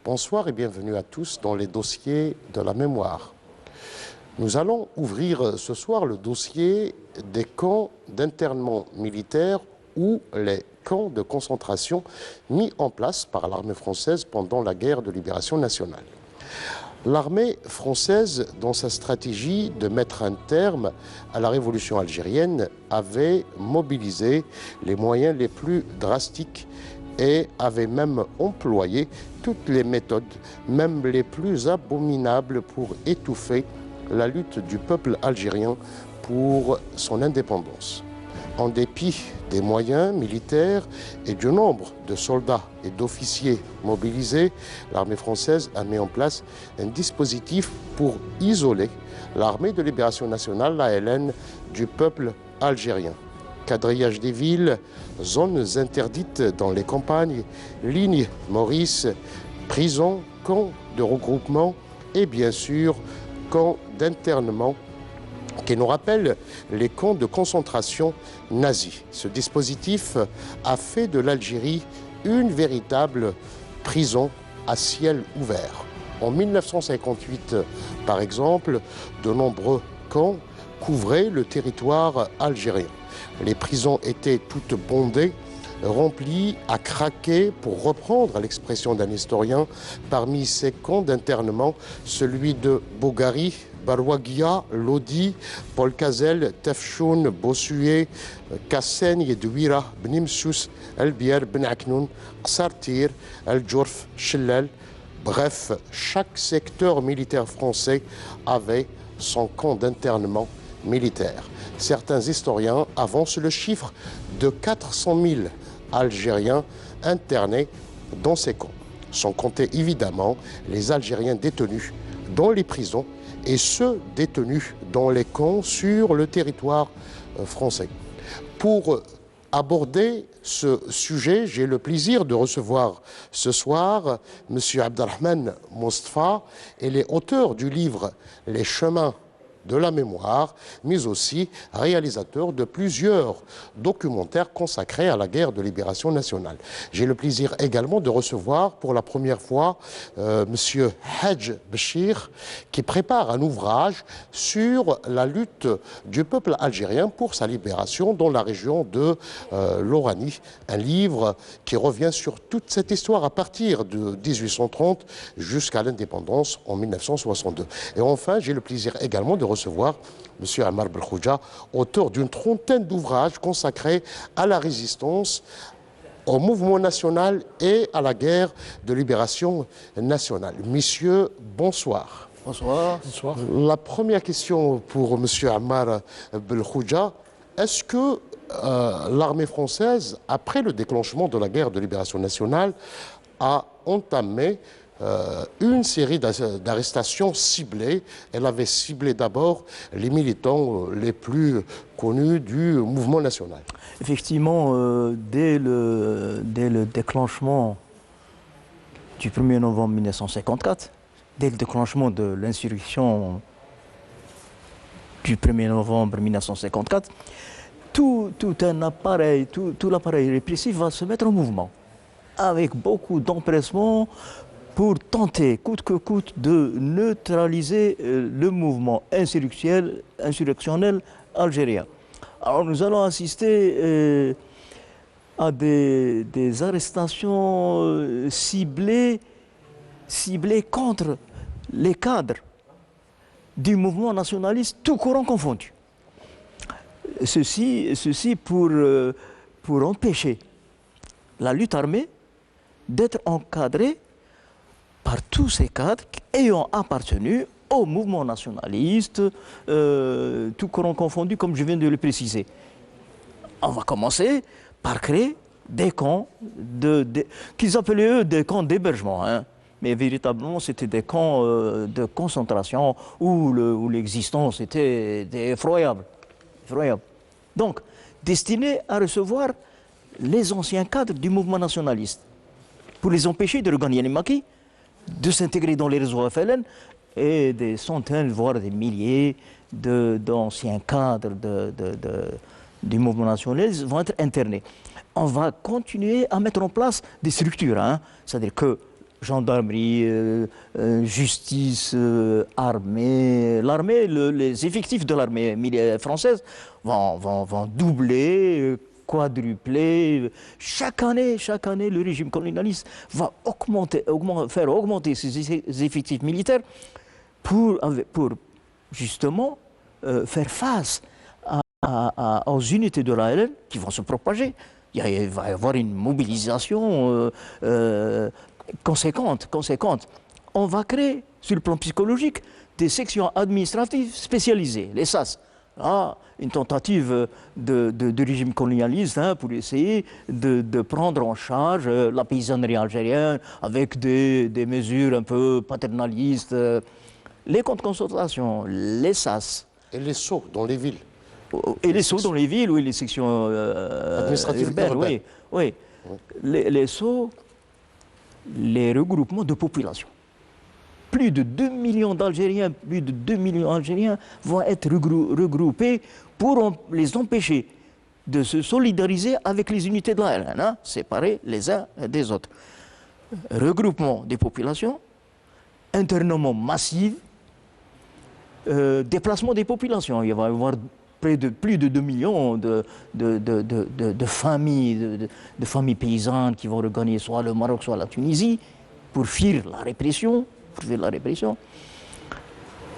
Bonsoir et bienvenue à tous dans les dossiers de la mémoire. Nous allons ouvrir ce soir le dossier des camps d'internement militaire ou les camps de concentration mis en place par l'armée française pendant la guerre de libération nationale. L'armée française, dans sa stratégie de mettre un terme à la révolution algérienne, avait mobilisé les moyens les plus drastiques et avait même employé toutes les méthodes, même les plus abominables, pour étouffer la lutte du peuple algérien pour son indépendance. En dépit des moyens militaires et du nombre de soldats et d'officiers mobilisés, l'armée française a mis en place un dispositif pour isoler l'armée de libération nationale, l'ALN, du peuple algérien. Quadrillage des villes, zones interdites dans les campagnes, lignes Maurice, prisons, camps de regroupement et bien sûr camps d'internement qui nous rappellent les camps de concentration nazis. Ce dispositif a fait de l'Algérie une véritable prison à ciel ouvert. En 1958, par exemple, de nombreux camps couvraient le territoire algérien. Les prisons étaient toutes bondées, remplies à craquer, pour reprendre l'expression d'un historien. Parmi ces camps d'internement, celui de Bogari, Barouaguia, Lodi, Paul Cazel, Tefchoun, Bossuet, Kassaigne, Douira, Bnimsous, El Bier, Ben Aknoun, Sartir, El Djourf, Chellel. Bref, chaque secteur militaire français avait son camp d'internement militaire. Certains historiens avancent le chiffre de 400 000 Algériens internés dans ces camps. Sans compter évidemment les Algériens détenus dans les prisons et ceux détenus dans les camps sur le territoire français. Pour aborder ce sujet, j'ai le plaisir de recevoir ce soir M. Abdelrahman Mostafa. Il est auteur du livre « Les chemins de la mémoire », mais aussi réalisateur de plusieurs documentaires consacrés à la guerre de libération nationale. J'ai le plaisir également de recevoir pour la première fois Monsieur Hadj Bachir, qui prépare un ouvrage sur la lutte du peuple algérien pour sa libération dans la région de l'Oranie. Un livre qui revient sur toute cette histoire à partir de 1830 jusqu'à l'indépendance en 1962. Et enfin, j'ai le plaisir également de recevoir M. Ammar Belkhouja, auteur d'une trentaine d'ouvrages consacrés à la résistance, au mouvement national et à la guerre de libération nationale. Messieurs, bonsoir. Bonsoir. Bonsoir. La première question pour M. Ammar Belkhouja, est-ce que l'armée française, après le déclenchement de la guerre de libération nationale, a entamé une série d'arrestations ciblées? Elle avait ciblé d'abord les militants les plus connus du mouvement national. Effectivement, dès le déclenchement du 1er novembre 1954, dès le déclenchement de l'insurrection du 1er novembre 1954, tout l'appareil répressif va se mettre en mouvement, avec beaucoup d'empressement, pour tenter, coûte que coûte, de neutraliser le mouvement insurrectionnel algérien. Alors nous allons assister à des arrestations ciblées contre les cadres du mouvement nationaliste, tout courant confondu. Ceci pour empêcher la lutte armée d'être encadrée par tous ces cadres ayant appartenu au mouvement nationaliste, tout courant confondu, comme je viens de le préciser. On va commencer par créer des camps qu'ils appelaient eux des camps d'hébergement, hein. Mais véritablement c'était des camps de concentration où l'existence était effroyable. Donc, destinés à recevoir les anciens cadres du mouvement nationaliste, pour les empêcher de regagner les maquis, de s'intégrer dans les réseaux FLN, et des centaines, voire des milliers d'anciens cadres du mouvement nationaliste vont être internés. On va continuer à mettre en place des structures, hein. C'est-à-dire que gendarmerie, justice, armée. L'armée, les effectifs de l'armée française vont doubler, quadrupler. Chaque année, le régime colonialiste va faire augmenter ses effectifs militaires pour justement faire face aux unités de l'ALN qui vont se propager. Il va y avoir une mobilisation conséquente. On va créer, sur le plan psychologique, des sections administratives spécialisées, les SAS. Là, une tentative de régime colonialiste pour essayer de prendre en charge la paysannerie algérienne avec des mesures un peu paternalistes. Les camps de concentration, les SAS. Et les sceaux dans les villes. Et les sceaux dans les villes, oui, les sections administratives urbaines, oui. Les sceaux, les regroupements de population. Plus de 2 millions d'Algériens, vont être regroupés pour les empêcher de se solidariser avec les unités de l'ALN, séparés les uns des autres. Regroupement des populations, internement massif, déplacement des populations. Il va y avoir plus de 2 millions de familles paysannes qui vont regagner soit le Maroc, soit la Tunisie pour fuir la répression.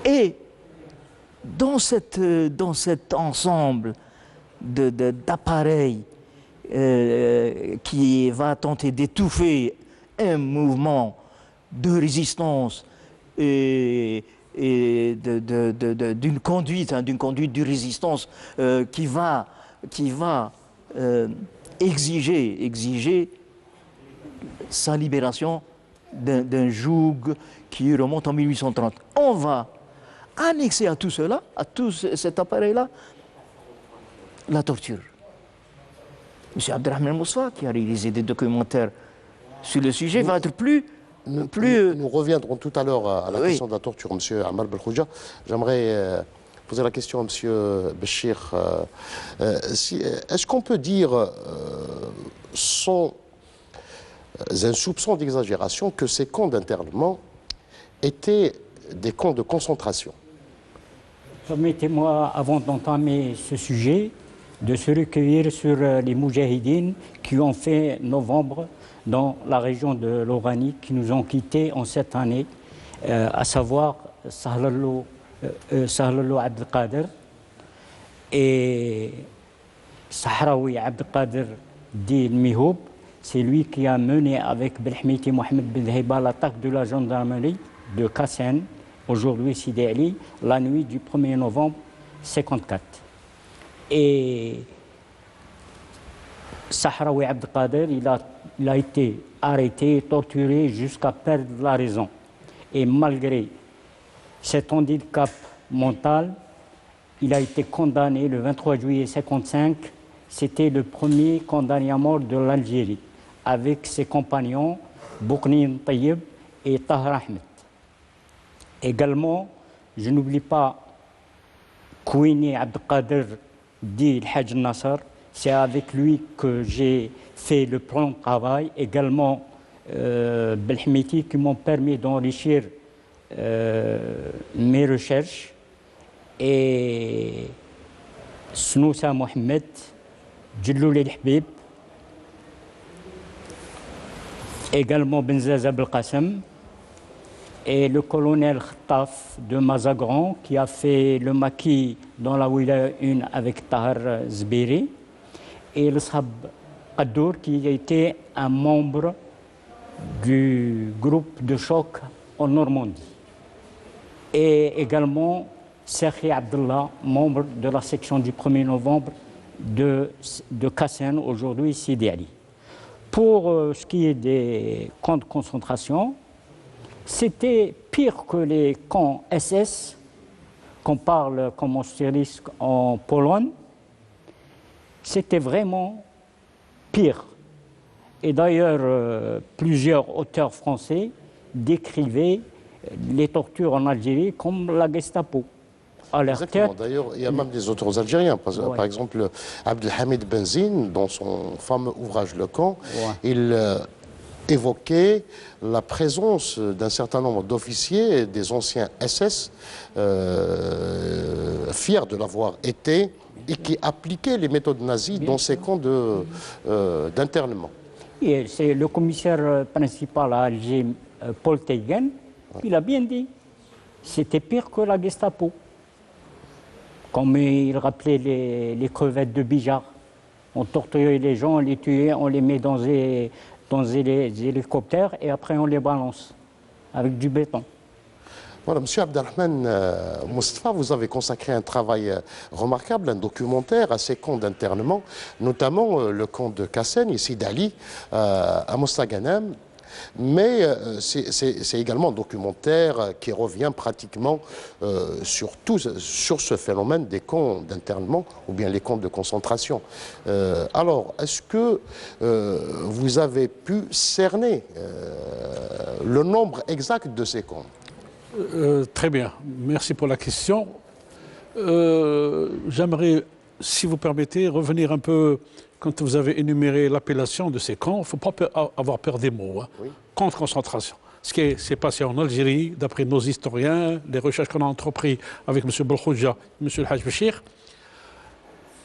Et dans cet ensemble d'appareils qui va tenter d'étouffer un mouvement de résistance et d'une conduite de résistance qui va exiger sa libération d'un joug qui remonte en 1830. On va annexer à tout cela, à tout cet appareil-là, la torture. M. Abdelrahman Moussa, qui a réalisé des documentaires sur le sujet, va être Nous reviendrons tout à l'heure à la question de la torture, M. Amal Belkhouja. J'aimerais poser la question à M. Béchir. Est-ce qu'on peut dire, sans un soupçon d'exagération, que ces camps d'internement étaient des camps de concentration? Permettez-moi, avant d'entamer ce sujet, de se recueillir sur les moudjahidines qui ont fait novembre dans la région de l'Oranie, qui nous ont quittés en cette année, à savoir Sahlalou Abdelkader et Sahraoui Abdelkader Di Mihoub. C'est lui qui a mené avec Belhmiti Mohamed Ben Heiba l'attaque de la gendarmerie de Kassen, aujourd'hui Sidi Ali, la nuit du 1er novembre 1954. Et Sahraoui Abdelkader, il a été arrêté, torturé jusqu'à perdre la raison. Et malgré cet handicap mental, il a été condamné le 23 juillet 1955. C'était le premier condamné à mort de l'Algérie, avec ses compagnons Bouknin Tayyib et Tahar Ahmed. Également, je n'oublie pas Kouini Abdelkader Di Haj Nasser. C'est avec lui que j'ai fait le plan de travail. Également, Belhmiti, qui m'ont permis d'enrichir mes recherches. Et Snoussa Mohamed, Djilloul El Habib, également Benzaza Belkacem, et le colonel Khtaf de Mazagran, qui a fait le maquis dans la Wilaya 1 avec Tahar Zbiri, et le Sahab Qadour, qui a été un membre du groupe de choc en Normandie. Et également Serhi Abdullah, membre de la section du 1er novembre de Kassen, aujourd'hui Sidi Ali. Pour ce qui est des camps de concentration, c'était pire que les camps SS, qu'on parle comme Austerlitz en Pologne. C'était vraiment pire. Et d'ailleurs, plusieurs auteurs français décrivaient les tortures en Algérie comme la Gestapo. Exactement. D'ailleurs, il y a même des auteurs algériens. Par exemple, Abdelhamid Benzine, dans son fameux ouvrage Le Camp, il évoqué la présence d'un certain nombre d'officiers, des anciens SS, fiers de l'avoir été, et qui appliquaient les méthodes nazies dans ces camps d'internement. C'est le commissaire principal à Alger, Paul Teigen, il a bien dit. C'était pire que la Gestapo. Comme il rappelait les crevettes de Bijar. On torturait les gens, on les tuait, on les met dans des hélicoptères et après on les balance avec du béton. Voilà, Monsieur Abdelrahman Moustapha, vous avez consacré un travail remarquable, un documentaire à ces camps d'internement, notamment le camp de Kassen, ici d'Ali, à Mostaganem. Mais c'est également un documentaire qui revient pratiquement sur ce phénomène des camps d'internement ou bien les camps de concentration. Alors, est-ce que vous avez pu cerner le nombre exact de ces camps? Très bien, merci pour la question. J'aimerais, si vous permettez, revenir un peu quand vous avez énuméré l'appellation de ces camps. Il ne faut pas avoir peur des mots. Hein. Oui. Camps de concentration. Ce qui s'est passé en Algérie, d'après nos historiens, les recherches qu'on a entreprises avec M. Belkhouja et M. El Haj Béchir,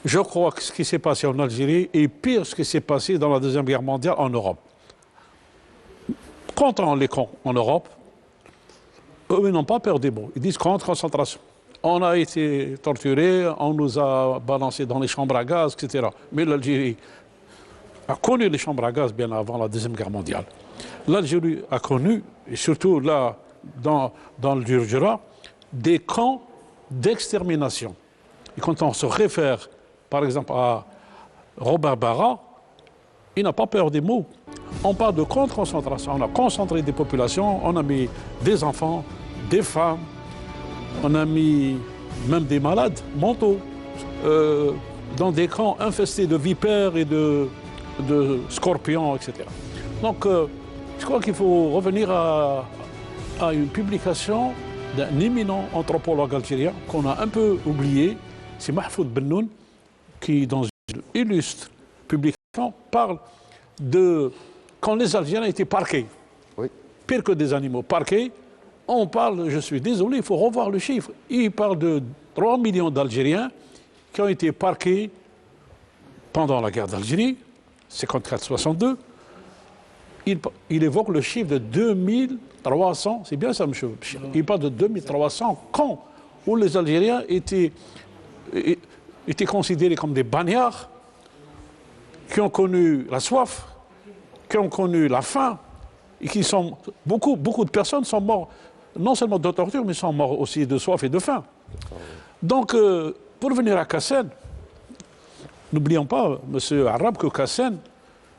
je crois que ce qui s'est passé en Algérie est pire que ce qui s'est passé dans la Deuxième Guerre mondiale en Europe. Quand on les camps en Europe, eux, ils n'ont pas peur des mots. Ils disent camp de concentration. On a été torturés, on nous a balancés dans les chambres à gaz, etc. Mais l'Algérie a connu les chambres à gaz bien avant la Deuxième Guerre mondiale. L'Algérie a connu, et surtout là, dans le Djurdjura, des camps d'extermination. Et quand on se réfère, par exemple, à Robert Barra, il n'a pas peur des mots. On parle de camps de concentration. On a concentré des populations, on a mis des enfants, des femmes, on a mis même des malades mentaux dans des camps infestés de vipères et de scorpions, etc. Donc, je crois qu'il faut revenir à une publication d'un éminent anthropologue algérien qu'on a un peu oublié, c'est Mahfoud Bennoun, qui, dans une illustre publication, parle de quand les Algériens étaient parqués, oui. Pire que des animaux parqués. On parle, je suis désolé, il faut revoir le chiffre. Il parle de 3 millions d'Algériens qui ont été parqués pendant la guerre d'Algérie, 54-62. Il évoque le chiffre de 2300, c'est bien ça, monsieur. Il parle de 2300 camps où les Algériens étaient considérés comme des bagnards, qui ont connu la soif, qui ont connu la faim, et qui sont. Beaucoup de personnes sont mortes, non seulement de torture, mais sont mortes aussi de soif et de faim. Donc, pour revenir à Kassen, n'oublions pas, monsieur Arabe, que Kassen,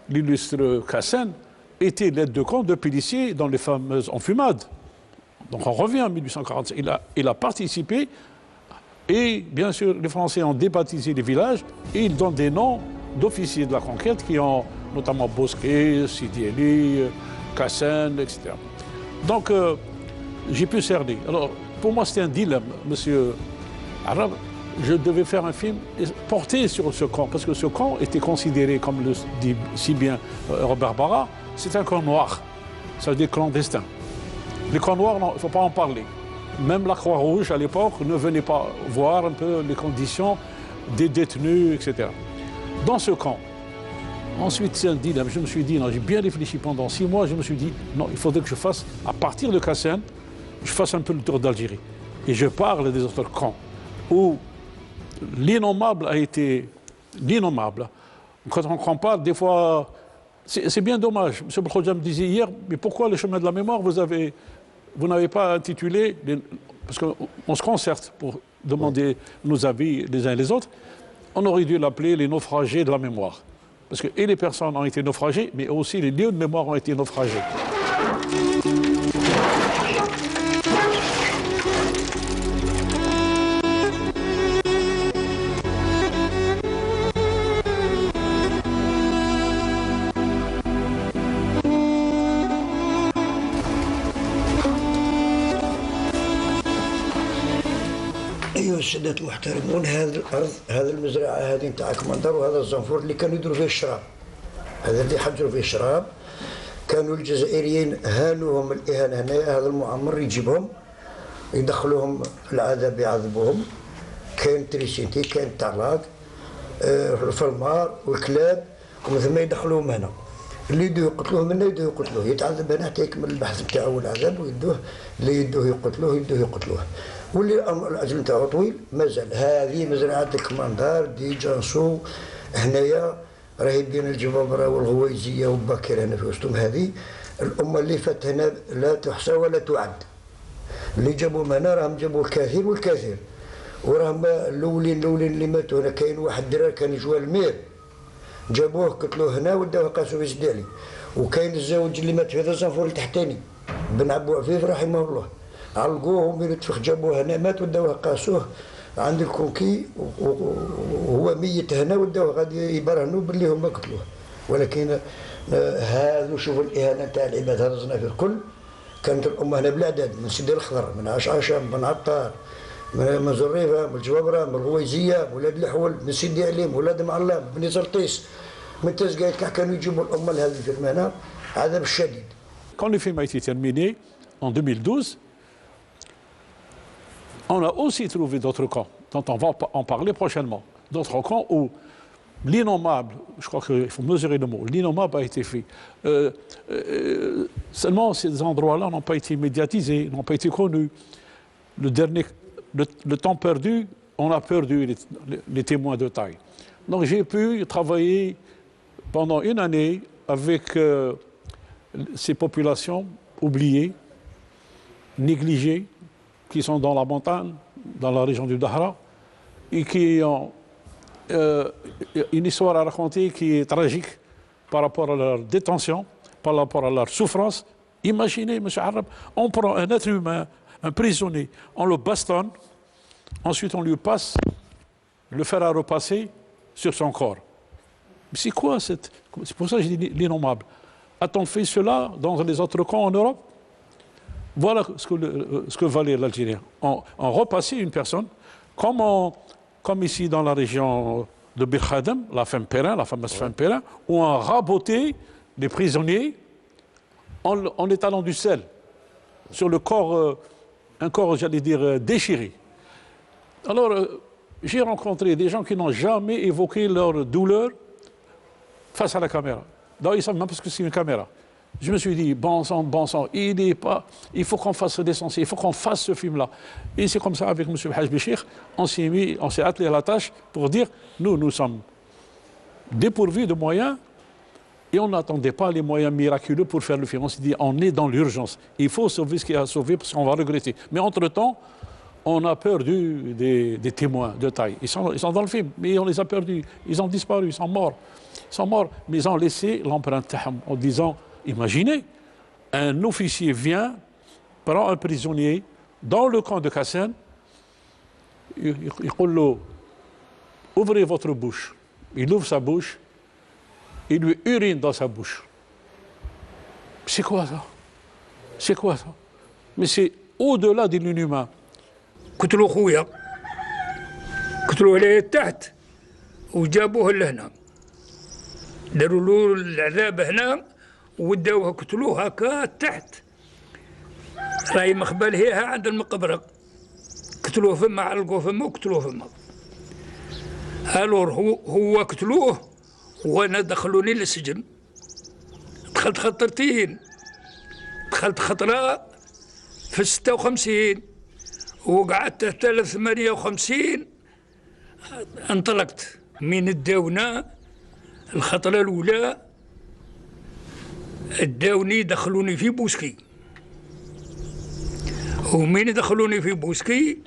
l'illustre Kassen, était l'aide de camp de policiers dans les fameuses enfumades. Donc on revient en 1845. Il a participé et bien sûr les Français ont débaptisé les villages et ils donnent des noms d'officiers de la conquête qui ont notamment Bosquet, Sidi Eli, Kassen, etc. Donc j'ai pu cerner. Alors pour moi c'était un dilemme, monsieur Arabe. Je devais faire un film porté sur ce camp parce que ce camp était considéré, comme le dit si bien Robert Barra, c'est un camp noir, ça veut dire clandestin. Les camps noirs, il ne faut pas en parler. Même la Croix-Rouge, à l'époque, ne venait pas voir un peu les conditions des détenus, etc. Dans ce camp, ensuite, c'est un dilemme. Je me suis dit, non, j'ai bien réfléchi pendant 6 mois, je me suis dit, non, il faudrait que je fasse, à partir de Kassen, je fasse un peu le tour d'Algérie. Et je parle des autres camps, où l'innommable a été l'innommable. Quand on compare, des fois, c'est bien dommage. M. Belkhouja me disait hier, mais pourquoi le chemin de la mémoire, vous n'avez pas intitulé, parce qu'on se concerte pour demander nos avis les uns et les autres, on aurait dû l'appeler les naufragés de la mémoire. Parce que et les personnes ont été naufragées, mais aussi les lieux de mémoire ont été naufragés. أيها السادة المحترمون، هذه الأرض، هذا المزرعة هذه نتاع كمندر، وهذا الزنفور اللي كانوا يديروا فيه الشراب، هذا اللي يحجروا فيه الشراب. كانوا الجزائريين هانوهم الإهانة هنايا، هذا المعمر يجيبهم يدخلوهم في العذاب يعذبوهم. كاين تريسينتي، كاين طلاق، الفرمار والكلاب، ومن ثم يدخلوهم هنا. اللي يدوه يقتلوه منا يدوه يقتلوه، يتعذب هنا حتى يكمل البحث نتاعو والعذاب، ويدوه اللي يدوه يقتلوه يدوه يقتلوه. واللي الاجل نتاعو طويل مازال. هذه مزرعه الكماندار دي جانسو هنايا، راهي بين الجبابره والغويزيه وباكر هنا في وسطهم. هذه الامه اللي فات هنا لا تحصى ولا تعد. اللي جابوهم هنا راهم جابوا الكثير والكثير، وراهم الاولين اللي ماتوا هنا. كاين واحد درار كان يجوا المير، جابوه قتلوه هنا وداوه قاسوا في سدالي. وكاين الزوج اللي مات في هذا الزنفور التحتاني بن عبو عفيف رحمه الله، علقوه ومن تفخ جابوه هنا مات وداوه قاسوه عند الكونكي، وهو ميت هنا وداوه غادي يبرهنوا باللي هما قتلوه. ولكن هذا شوفوا الاهانه تاع العباد، هذا الزنافر الكل كانت الامه هنا بالاعداد، من سيدي الخضر، من عشعشه، من عطار، من زريفه، من الجوابره، من الغويزيه، ولاد الحول، من سيدي عليم، ولاد معلم، بني زرطيس، من تزقايت كانوا يجيبوا الامه لهذه الفيلم هنا عذاب الشديد. Quand le film a été terminé en 2012, on a aussi trouvé d'autres camps, dont on va en parler prochainement. D'autres camps où l'innommable, je crois qu'il faut mesurer le mot, l'innommable a été fait. Seulement, ces endroits-là n'ont pas été médiatisés, n'ont pas été connus. Le temps perdu, on a perdu les témoins de taille. Donc j'ai pu travailler pendant une année avec ces populations oubliées, négligées, qui sont dans la montagne, dans la région du Dahra, et qui ont une histoire à raconter qui est tragique par rapport à leur détention, par rapport à leur souffrance. Imaginez, M. Arab, on prend un être humain, un prisonnier, on le bastonne, ensuite on lui passe le fer à repasser sur son corps. Mais c'est quoi cette... C'est pour ça que je dis l'innommable. A-t-on fait cela dans les autres camps en Europe? Voilà ce que valait l'Algérien. On repassait une personne, comme ici dans la région de Bir Khadem, la fameuse femme Perrin, où on rabotait les prisonniers en étalant du sel sur le corps, un corps, j'allais dire, déchiré. Alors, j'ai rencontré des gens qui n'ont jamais évoqué leur douleur face à la caméra. D'ailleurs, ils savent même pas ce que c'est une caméra. Je me suis dit, bon sang, il faut qu'on fasse l'essentiel, il faut qu'on fasse ce film-là. Et c'est comme ça, avec M. Haj Béchir, on s'est attelé à la tâche pour dire, nous sommes dépourvus de moyens et on n'attendait pas les moyens miraculeux pour faire le film. On s'est dit, on est dans l'urgence. Il faut sauver ce qu'il y a à sauver parce qu'on va regretter. Mais entre-temps, on a perdu des témoins de taille. Ils sont dans le film, mais on les a perdus. Ils ont disparu, ils sont morts. Mais ils ont laissé l'empreinte en disant, imaginez, un officier vient, prend un prisonnier dans le camp de Kassen, il dit, ouvrez votre bouche. Il ouvre sa bouche, il lui urine dans sa bouche. C'est quoi ça? Mais c'est au-delà de l'inhumain. قتلوا خويا، قتلوه ليه تحت وجابوه لهنا، داروا له العذاب هنا وداوه قتلوه هكا تحت، راهي مخبل هيها عند المقبره، قتلوه فما، علقوه فما وقتلوه فما. الور هو قتلوه وانا دخلوني للسجن. دخلت خطرتين، دخلت خطره في 56 وقعدت حتى 58 انطلقت. من الداونا الخطره الاولى الداوني دخلوني في بوسكي، ومين دخلوني في بوسكي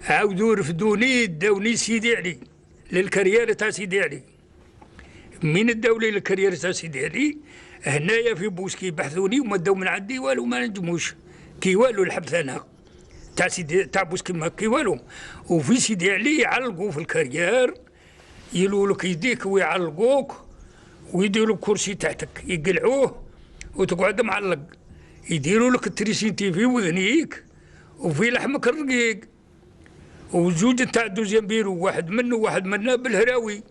عاودوا رفدوني داوني سيدي علي للكريار تاع سيدي علي. من الدولي للكريار تاع سيدي علي هنايا في بوسكي بحثوني وما داو من عندي والو، ما نجموش كي والو الحبس انا تاع سيدي تاع بوسكي ما كي والو. وفي سيدي علي يعلقوا في الكريار، يلوا لك يديك ويعلقوك ويديروا الكرسي تحتك يقلعوه وتقعد معلق، يديروا لك التريسينتي في وذنيك وفي لحمك الرقيق، وزوج تاع دوزيام بيرو واحد منا بالهراوي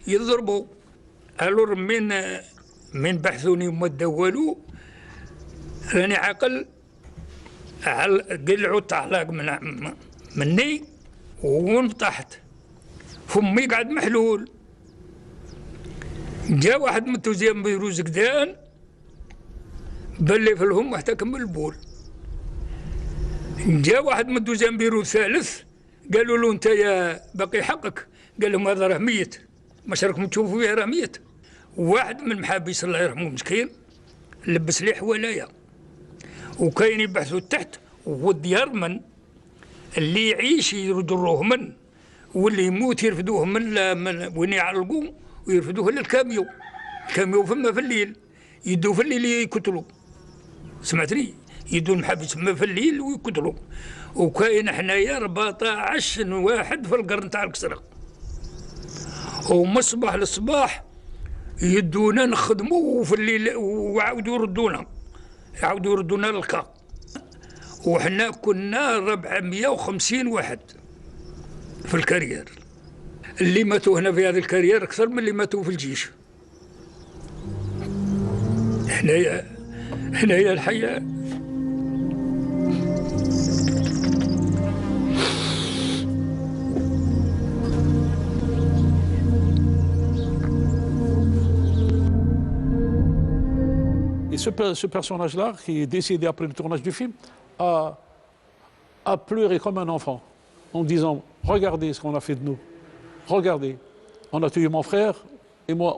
يضربوا. الور من بحثوني وما دولوا راني عاقل قلعوا الطحلاق مني ونطحت فمي قاعد محلول. جا واحد من توزيام بيروز قدان بلي في الهم حتى كمل البول. جا واحد من توزيام بيروز ثالث قالوا له انت يا باقي حقك، قال لهم هذا راه ميت، مش راكم تشوفوا فيه راه ميت. واحد من المحابس الله يرحمه مسكين لبس لي حوالايا وكاين يبحثوا تحت، والديار من اللي يعيش يجروه من واللي يموت يرفدوه من وين يعلقوا ويرفدوه للكاميو. الكاميو فما في الليل يدوا في الليل يقتلوا، سمعتني؟ يدوا المحابس فما في الليل ويقتلوا. وكاين حنايا 14 واحد في القرن تاع الكسرة، ومصباح للصباح يدونا نخدموا وفي الليل وعاودوا يردونا للكا. وحنا كنا 450 واحد في الكارير، اللي ماتوا هنا في هذا الكارير اكثر من اللي ماتوا في الجيش. هنايا الحياه. Et ce personnage-là, qui est décédé après le tournage du film, a pleuré comme un enfant, en disant « Regardez ce qu'on a fait de nous. Regardez, on a tué mon frère et moi,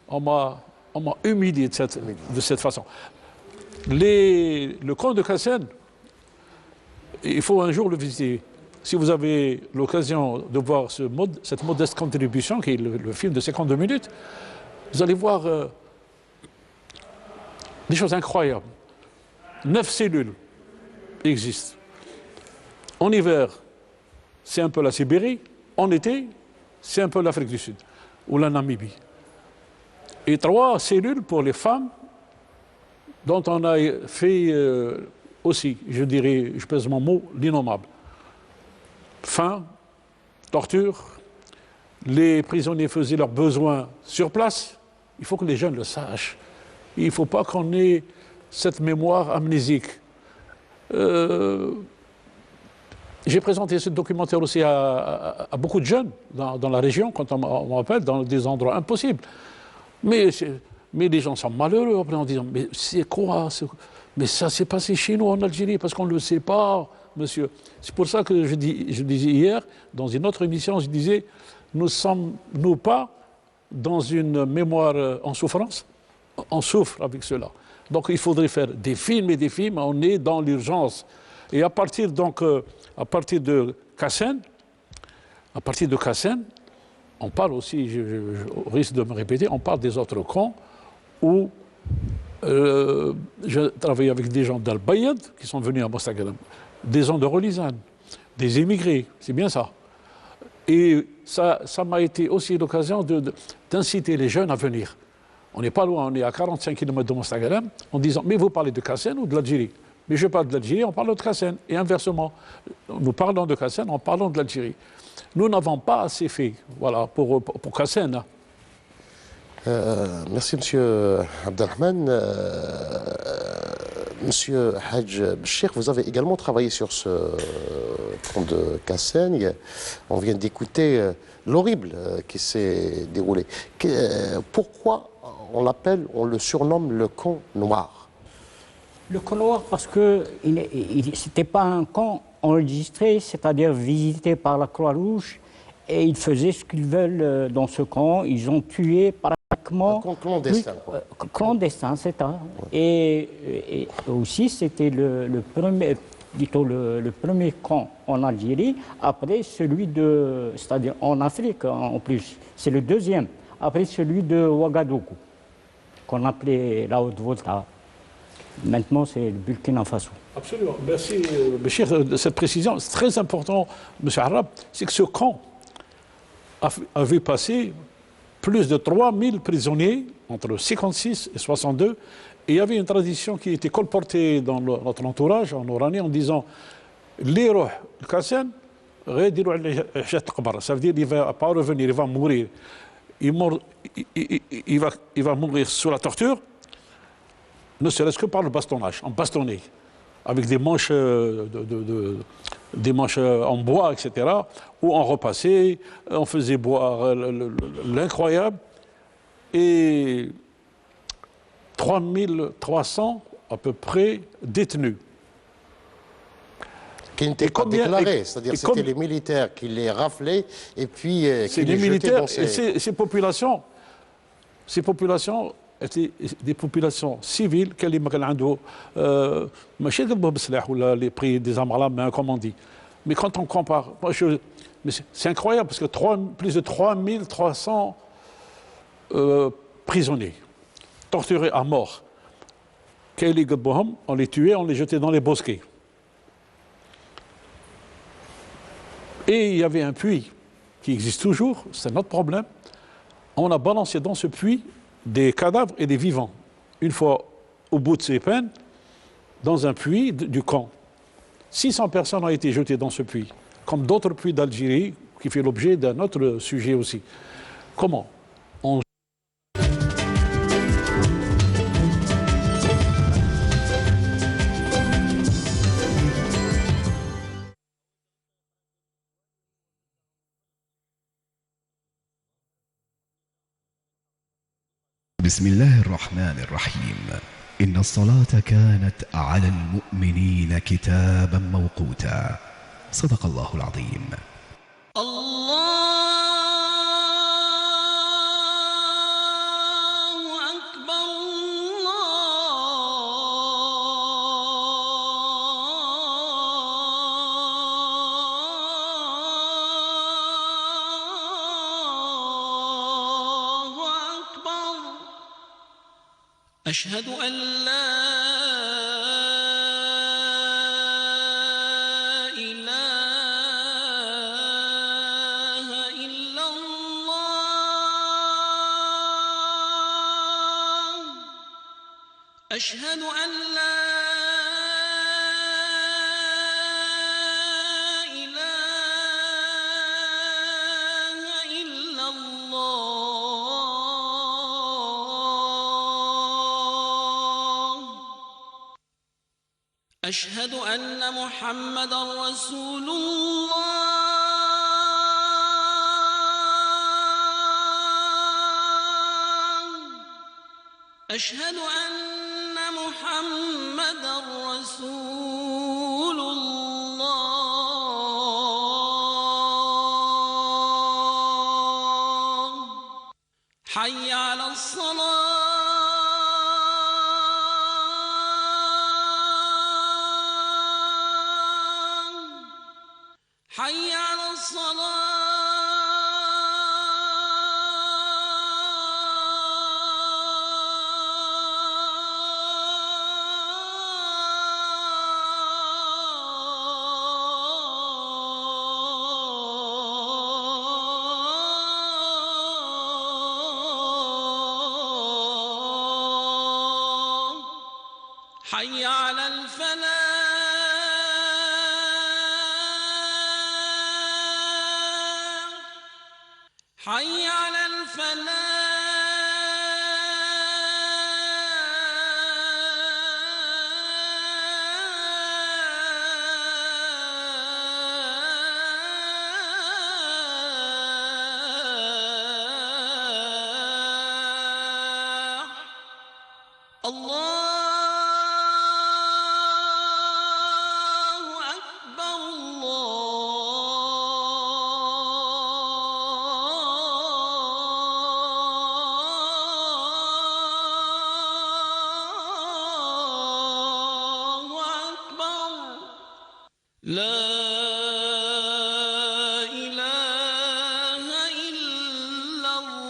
on m'a humilié de cette façon. » Le camp de Kassen, il faut un jour le visiter. Si vous avez l'occasion de voir cette modeste contribution, qui est le film de 52 minutes, vous allez voir des choses incroyables. 9 cellules existent. En hiver, c'est un peu la Sibérie. En été, c'est un peu l'Afrique du Sud ou la Namibie. Et 3 cellules pour les femmes dont on a fait aussi, je dirais, je pèse mon mot, l'innommable. Faim, torture, les prisonniers faisaient leurs besoins sur place. Il faut que les jeunes le sachent. Il ne faut pas qu'on ait cette mémoire amnésique. J'ai présenté ce documentaire aussi à beaucoup de jeunes dans la région, quand on m'appelle, dans des endroits impossibles. Mais les gens sont malheureux après en disant « Mais c'est quoi mais ça s'est passé chez nous en Algérie, parce qu'on ne le sait pas, monsieur. » C'est pour ça que je disais hier, dans une autre émission, je disais « Nous sommes, nous pas, dans une mémoire en souffrance. On souffre avec cela. Donc il faudrait faire des films et des films, on est dans l'urgence. Et à partir de Kassen, on parle aussi, je risque de me répéter, on parle des autres camps où je travaille avec des gens d'Al-Bayad qui sont venus à Mostaganem, des gens de Rolizane, des immigrés, c'est bien ça. Et ça m'a été aussi l'occasion d'inciter les jeunes à venir. On n'est pas loin, on est à 45 km de Mostaganem, en disant « Mais vous parlez de Kassen ou de l'Algérie ?» Mais je parle de l'Algérie, on parle de Kassen. Et inversement, nous parlons de Kassen, on parle de l'Algérie. Nous n'avons pas assez fait, voilà, pour Kassen. Merci, Monsieur Abdelrahman. Monsieur Hadj Bchir, vous avez également travaillé sur ce camp de Kassen. On vient d'écouter l'horrible qui s'est déroulé. Pourquoi on le surnomme le camp noir? Le camp noir parce que ce n'était pas un camp enregistré, c'est-à-dire visité par la Croix-Rouge, et ils faisaient ce qu'ils veulent dans ce camp. Ils ont tué pratiquement... Un camp clandestin, quoi. Clandestin, c'est ça. Et aussi, c'était le premier camp en Algérie, après celui c'est-à-dire en Afrique en plus. C'est le deuxième, après celui de Ouagadougou, qu'on appelait la Haute-Volta. Maintenant, c'est le Burkina Faso. Absolument. Merci, Béchir, de cette précision. C'est très important, M. Arab, c'est que ce camp avait passé plus de 3000 prisonniers entre 56 et 62. Et il y avait une tradition qui était colportée dans notre entourage, en Oranie, en disant « L'Iroh, le Kassen, ça veut dire qu'il ne va pas revenir, il va mourir. » il va mourir sous la torture, ne serait-ce que par le bastonnage, en bastonné, avec des manches, des manches en bois, etc., où on repassait, on faisait boire l'incroyable, et 3300 à peu près détenus. Qui n'étaient pas déclarés, c'est-à-dire que c'était les militaires qui les raflaient et puis qui les jetaient dans ces... Ces populations étaient des populations civiles qui avaient les prix des armes à la main, comme on dit. Mais quand on compare, c'est incroyable parce que plus de 3300 prisonniers torturés à mort. On les tuait, on les jetait dans les bosquets. Et il y avait un puits qui existe toujours, c'est notre problème. On a balancé dans ce puits des cadavres et des vivants. Une fois au bout de ces peines, dans un puits du camp. 600 personnes ont été jetées dans ce puits, comme d'autres puits d'Algérie, qui fait l'objet d'un autre sujet aussi. Comment on... بسم الله الرحمن الرحيم إن الصلاة كانت على المؤمنين كتابا موقوتا صدق الله العظيم. أشهد أن لا إله إلا الله أشهد أن لا أشهد أن محمدًا رسول الله أشهد أن محمدًا رسول الله حي على الصلاة حي على الصلاة حي على الفلاح حي على الفلاح الله أكبر الله أكبر لا إله إلا الله.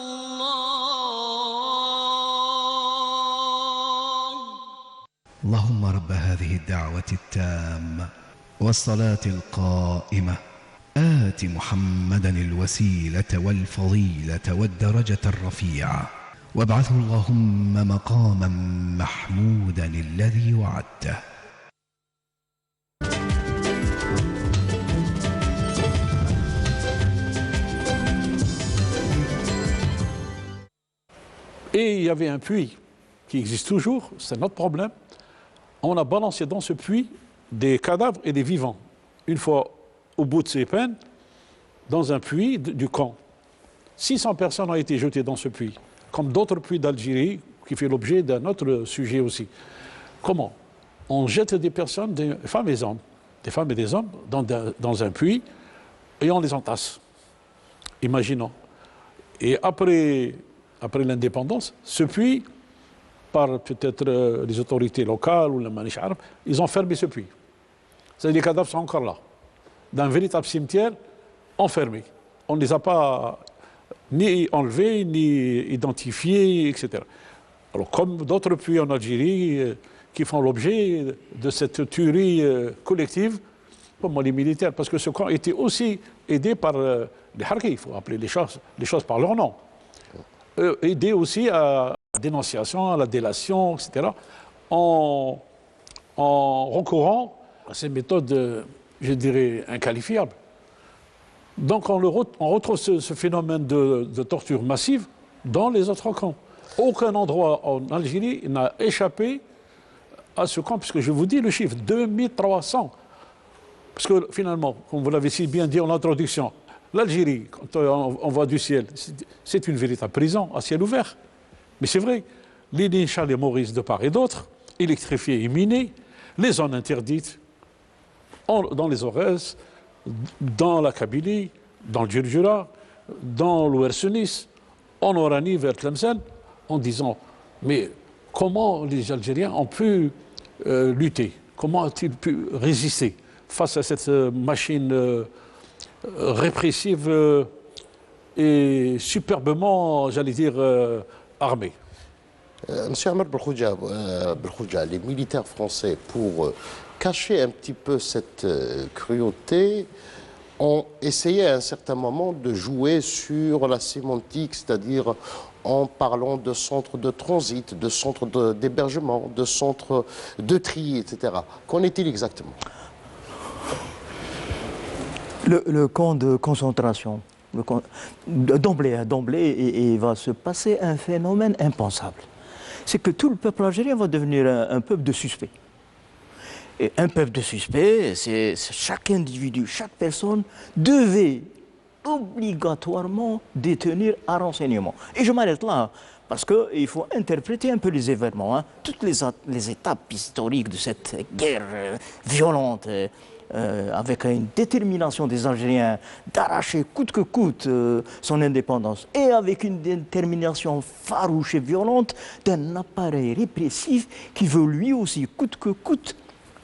اللهم رب هذه الدعوة التامة والصلاة القائمة آت محمدا الوسيلة والفضيلة والدرجة الرفيعة وابعثه اللهم مقاما محمودا الذي وعدته. Et il y avait un puits qui existe toujours, c'est notre problème. On a balancé dans ce puits des cadavres et des vivants. Une fois au bout de ces peines, dans un puits du camp. 600 personnes ont été jetées dans ce puits, comme d'autres puits d'Algérie, qui fait l'objet d'un autre sujet aussi. Comment? On jette des personnes, des femmes et des hommes, dans un puits, et on les entasse. Imaginons. Et après l'indépendance, ce puits, par peut-être les autorités locales ou la Manish Arab, ils ont fermé ce puits. C'est-à-dire les cadavres sont encore là, d'un véritable cimetière enfermé. On ne les a pas ni enlevés, ni identifiés, etc. Alors, comme d'autres puits en Algérie qui font l'objet de cette tuerie collective, comme les militaires, parce que ce camp était aussi aidé par les harkis, il faut appeler les choses par leur nom. Aidé aussi à la dénonciation, à la délation, etc., en recourant à ces méthodes, je dirais, inqualifiables. Donc on retrouve ce phénomène de torture massive dans les autres camps. Aucun endroit en Algérie n'a échappé à ce camp, puisque je vous dis le chiffre, 2300. Parce que finalement, comme vous l'avez si bien dit en introduction, l'Algérie, quand on voit du ciel, c'est une véritable prison à ciel ouvert. Mais c'est vrai, les lignes Charles et Maurice de part et d'autre, électrifiées et minées, les zones interdites, dans les Aurès, dans la Kabylie, dans le Djurdjura, dans l'Ouersenis, en Oranie, vers Tlemcen, en disant, mais comment les Algériens ont pu lutter? Comment ont-ils pu résister face à cette machine répressive et superbement, j'allais dire, armée? Monsieur Ahmed Belkhoudia, les militaires français, pour cacher un petit peu cette cruauté, ont essayé à un certain moment de jouer sur la sémantique, c'est-à-dire en parlant de centres de transit, de centres d'hébergement, de centres de tri, etc. Qu'en est-il exactement? Le camp de concentration, d'emblée, il va se passer un phénomène impensable. C'est que tout le peuple algérien va devenir un peuple de suspects. Et un peuple de suspects, c'est chaque individu, chaque personne devait obligatoirement détenir un renseignement. Et je m'arrête là, parce qu'il faut interpréter un peu les événements, hein. Toutes les étapes historiques de cette guerre violente, avec une détermination des Algériens d'arracher coûte que coûte son indépendance, et avec une détermination farouche et violente d'un appareil répressif qui veut lui aussi coûte que coûte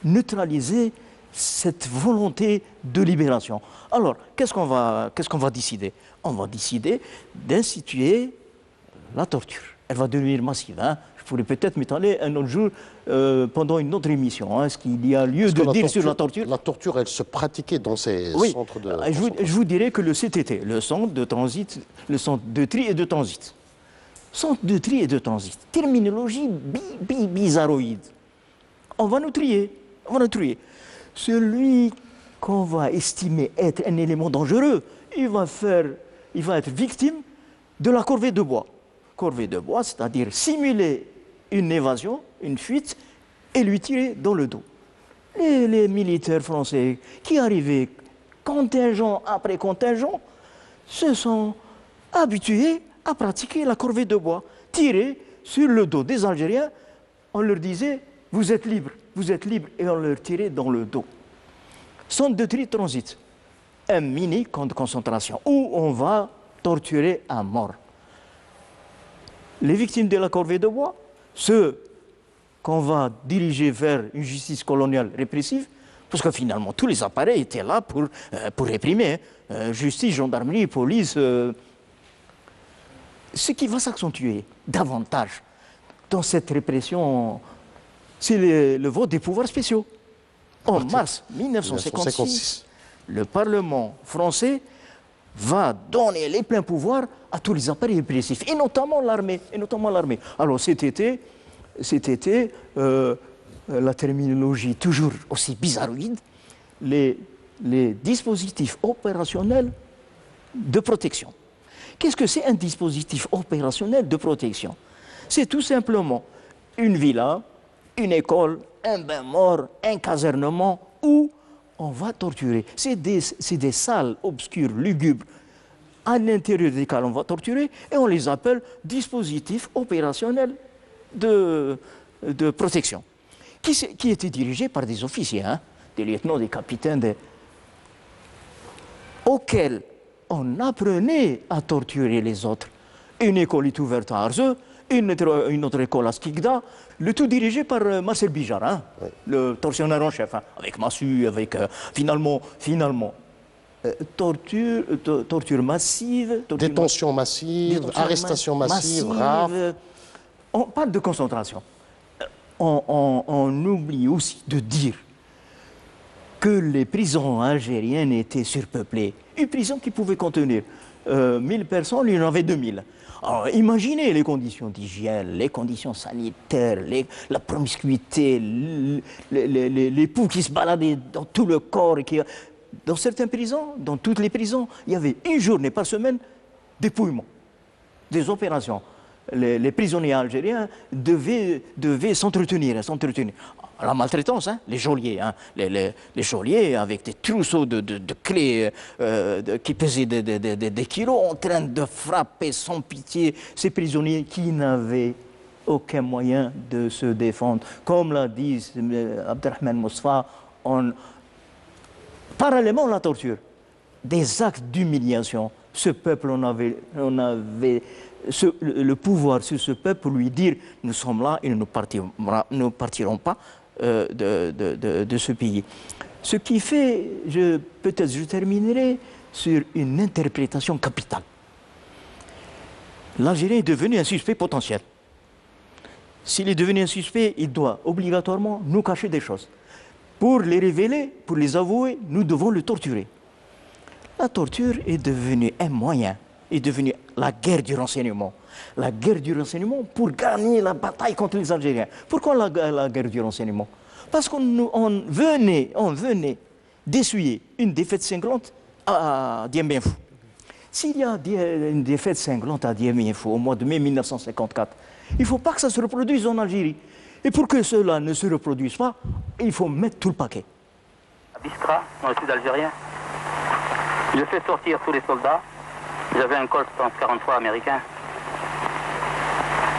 neutraliser cette volonté de libération. Alors, qu'est-ce qu'on va décider? On va décider d'instituer la torture. Elle va devenir massive, hein. Je pourrais peut-être m'étaler un autre jour pendant une autre émission, hein, ce qu'il y a lieu de dire sur la torture. La torture, elle se pratiquait dans ces centres de... Je vous dirais que le CTT, le centre de transit, le centre de tri et de transit. Centre de tri et de transit. Terminologie bizarroïde. On va nous trier. Celui qu'on va estimer être un élément dangereux, il va être victime de la corvée de bois. Corvée de bois, c'est-à-dire simuler une évasion, une fuite, et lui tirer dans le dos. Les militaires français qui arrivaient contingent après contingent se sont habitués à pratiquer la corvée de bois. Tirer sur le dos des Algériens, on leur disait « vous êtes libres », et on leur tirait dans le dos. Centre de tri transit, un mini camp de concentration où on va torturer à mort. Les victimes de la corvée de bois, ceux qu'on va diriger vers une justice coloniale répressive, parce que finalement tous les appareils étaient là pour réprimer, hein. Justice, gendarmerie, police. Ce qui va s'accentuer davantage dans cette répression, c'est le vote des pouvoirs spéciaux. En mars 1956, le Parlement français va donner les pleins pouvoirs à tous les appareils répressifs, et notamment l'armée. Alors cet été, la terminologie toujours aussi bizarroïde, les dispositifs opérationnels de protection. Qu'est-ce que c'est un dispositif opérationnel de protection? C'est tout simplement une villa, une école, un bain-mort, un casernement où on va torturer. C'est des salles obscures, lugubres, à l'intérieur desquelles on va torturer, et on les appelle dispositifs opérationnels de protection, qui étaient dirigés par des officiers, hein, des lieutenants, des capitaines, auxquels on apprenait à torturer les autres. Une école est ouverte à Arzeu, une autre école à Skikda, le tout dirigé par Marcel Bijar, hein, oui, le tortionnaire en chef, hein, avec massue, avec finalement, torture massive. Détention massive, arrestation massive, rare. On parle de concentration. On oublie aussi de dire que les prisons algériennes étaient surpeuplées. Une prison qui pouvait contenir 1000 personnes, il y en avait 2000. Alors, imaginez les conditions d'hygiène, les conditions sanitaires, la promiscuité, les poux qui se baladaient dans tout le corps. Dans certaines prisons, dans toutes les prisons, il y avait une journée par semaine dépouillement, des opérations. Les prisonniers algériens devaient s'entretenir. La maltraitance, hein, les geôliers, hein, les geôliers avec des trousseaux de clés qui pesaient des kilos, en train de frapper sans pitié ces prisonniers qui n'avaient aucun moyen de se défendre. Comme l'a dit Abdelrahman Mousfa, parallèlement à la torture, des actes d'humiliation. Ce peuple, on avait le pouvoir sur ce peuple pour lui dire « nous sommes là et nous ne partirons pas de ce pays ». Ce qui fait, peut-être je terminerai sur une interprétation capitale. L'Algérien est devenu un suspect potentiel. S'il est devenu un suspect, il doit obligatoirement nous cacher des choses. Pour les révéler, pour les avouer, nous devons le torturer. La torture est devenue un moyen, est devenue la guerre du renseignement. La guerre du renseignement pour gagner la bataille contre les Algériens. Pourquoi la guerre du renseignement? Parce qu'on venait d'essuyer une défaite cinglante à Dien Bien Phu. S'il y a une défaite cinglante à Dien Bien Phu au mois de mai 1954, il ne faut pas que ça se reproduise en Algérie. Et pour que cela ne se reproduise pas, il faut mettre tout le paquet. À Biskra, dans le sud algérien, je fais sortir tous les soldats. J'avais un Colt 43 américain.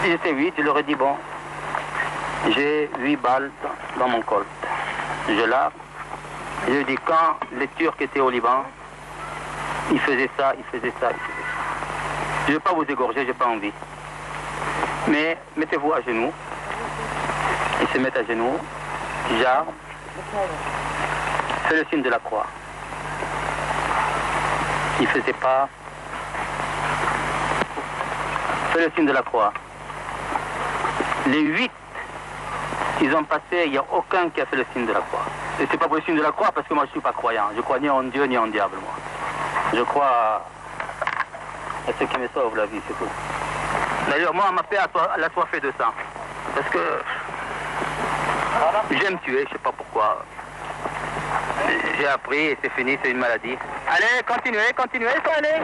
Ils étaient 8, je leur ai dit, bon, j'ai 8 balles dans mon Colt. Je l'arme. Je lui ai dit, quand les Turcs étaient au Liban, ils faisaient ça, ils faisaient ça, ils faisaient ça. Je ne vais pas vous égorger, j'ai pas envie. Mais mettez-vous à genoux. Ils se mettent à genoux, j'arme, fais le signe de la croix. Ils ne faisaient pas. Fais le signe de la croix. Les 8, ils ont passé, il n'y a aucun qui a fait le signe de la croix. Et c'est pas pour le signe de la croix parce que moi je ne suis pas croyant. Je crois ni en Dieu ni en diable, moi. Je crois à ce qui me sauve la vie, c'est tout. D'ailleurs, moi, ma paix a soifé de sang. Parce que j'aime tuer, je ne sais pas pourquoi. J'ai appris et c'est fini, c'est une maladie. Allez, continuez, il faut aller.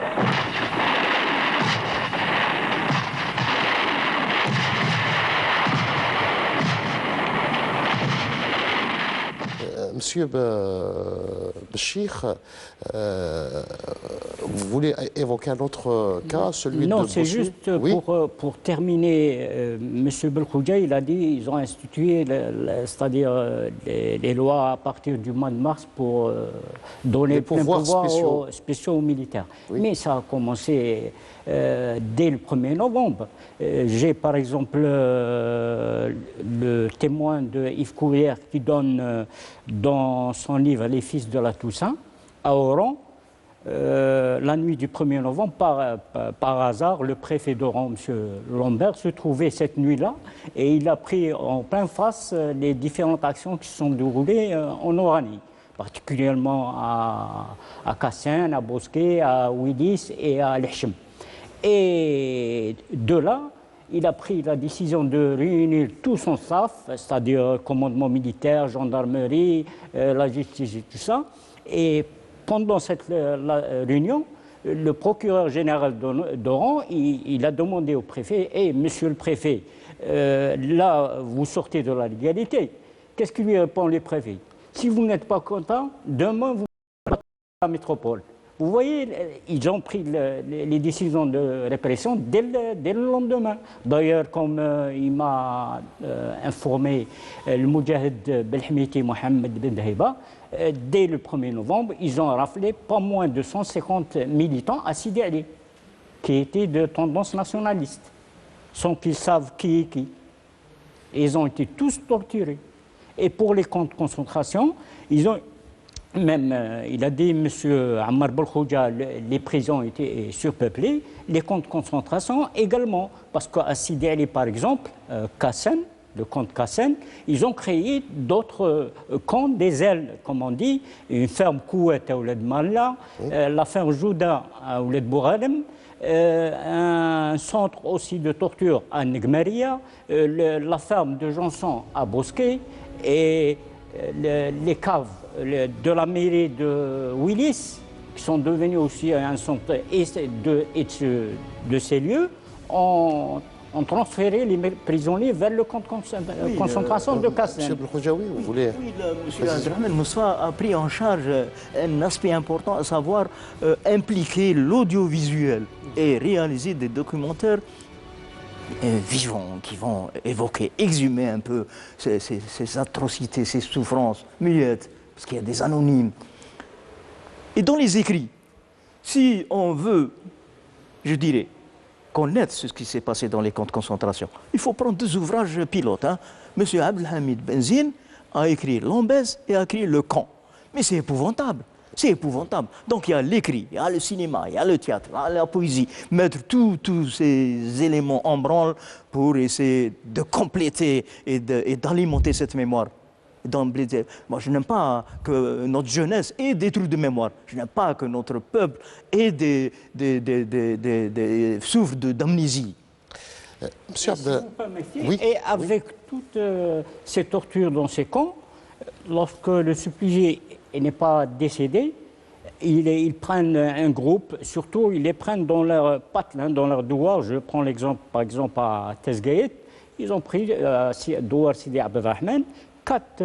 Monsieur Béchir, vous voulez évoquer un autre cas, celui de Non, c'est juste oui, pour terminer. Monsieur Belkhoudia, il a dit ils ont institué, c'est-à-dire les lois à partir du mois de mars pour donner plein pouvoir spéciaux aux militaires. Oui. Mais ça a commencé dès le 1er novembre. J'ai par exemple le témoin de Yves Couvière qui donne dans son livre Les Fils de la Toussaint, à Oran, la nuit du 1er novembre, par hasard, le préfet d'Oran, M. Lambert, se trouvait cette nuit-là et il a pris en plein face les différentes actions qui se sont déroulées en Oranie, particulièrement à Kassin, à Bosquet, à Ouidis et à Lechim. Et de là, il a pris la décision de réunir tout son staff, c'est-à-dire commandement militaire, gendarmerie, la justice et tout ça. Et pendant cette réunion, le procureur général d'Oran, il a demandé au préfet, monsieur le préfet, là, vous sortez de la légalité. Qu'est-ce que lui répond le préfet? Si vous n'êtes pas content, demain, vous allez à la métropole. Vous voyez, ils ont pris les décisions de répression dès le lendemain. D'ailleurs, comme il m'a informé le Moudjahid Belhamiti Mohamed Ben Dahiba, dès le 1er novembre, ils ont raflé pas moins de 150 militants à Sidi Ali, qui étaient de tendance nationaliste, sans qu'ils savent qui est qui. Et ils ont été tous torturés. Et pour les camps de concentration, ils ont... Même, il a dit, M. Ammar Belkhouja, les prisons étaient surpeuplées, les camps de concentration également. Parce qu'à Sidi Ali, par exemple, Kassen, le camp de Kassen, ils ont créé d'autres camps, des ailes, comme on dit, une ferme Kouet à Ouled Malla, la ferme Jouda à Ouled Bouradem, un centre aussi de torture à Negmaria, la ferme de Janson à Bosquet et les caves de la mairie de Willis, qui sont devenus aussi un centre de ces lieux, ont transféré les prisonniers vers le camp de concentration de Kassen. Monsieur Belkhojaoui, vous voulez... Oui, monsieur Abdelrahman Mousfa a pris en charge un aspect important, à savoir impliquer l'audiovisuel et réaliser des documentaires vivants qui vont évoquer, exhumer un peu ces atrocités, ces souffrances muettes, parce qu'il y a des anonymes. Et dans les écrits, si on veut, je dirais, connaître ce qui s'est passé dans les camps de concentration, il faut prendre deux ouvrages pilotes. Monsieur Abdelhamid Benzine a écrit Lambès et a écrit Le Camp. Mais c'est épouvantable. C'est épouvantable. Donc il y a l'écrit, il y a le cinéma, il y a le théâtre, il y a la poésie. Mettre tous ces éléments en branle pour essayer de compléter et d'alimenter cette mémoire. Moi, je n'aime pas que notre jeunesse ait des trous de mémoire. Je n'aime pas que notre peuple ait souffre d'amnésie. Monsieur si vous permettez, oui, et avec toutes ces tortures dans ces camps, lorsque le supplié n'est pas décédé, ils prennent un groupe, surtout ils les prennent dans leur patelin, dans leur douar. Je prends l'exemple, par exemple, à Tesgaït, ils ont pris douar Sidi Abdelrahman, 4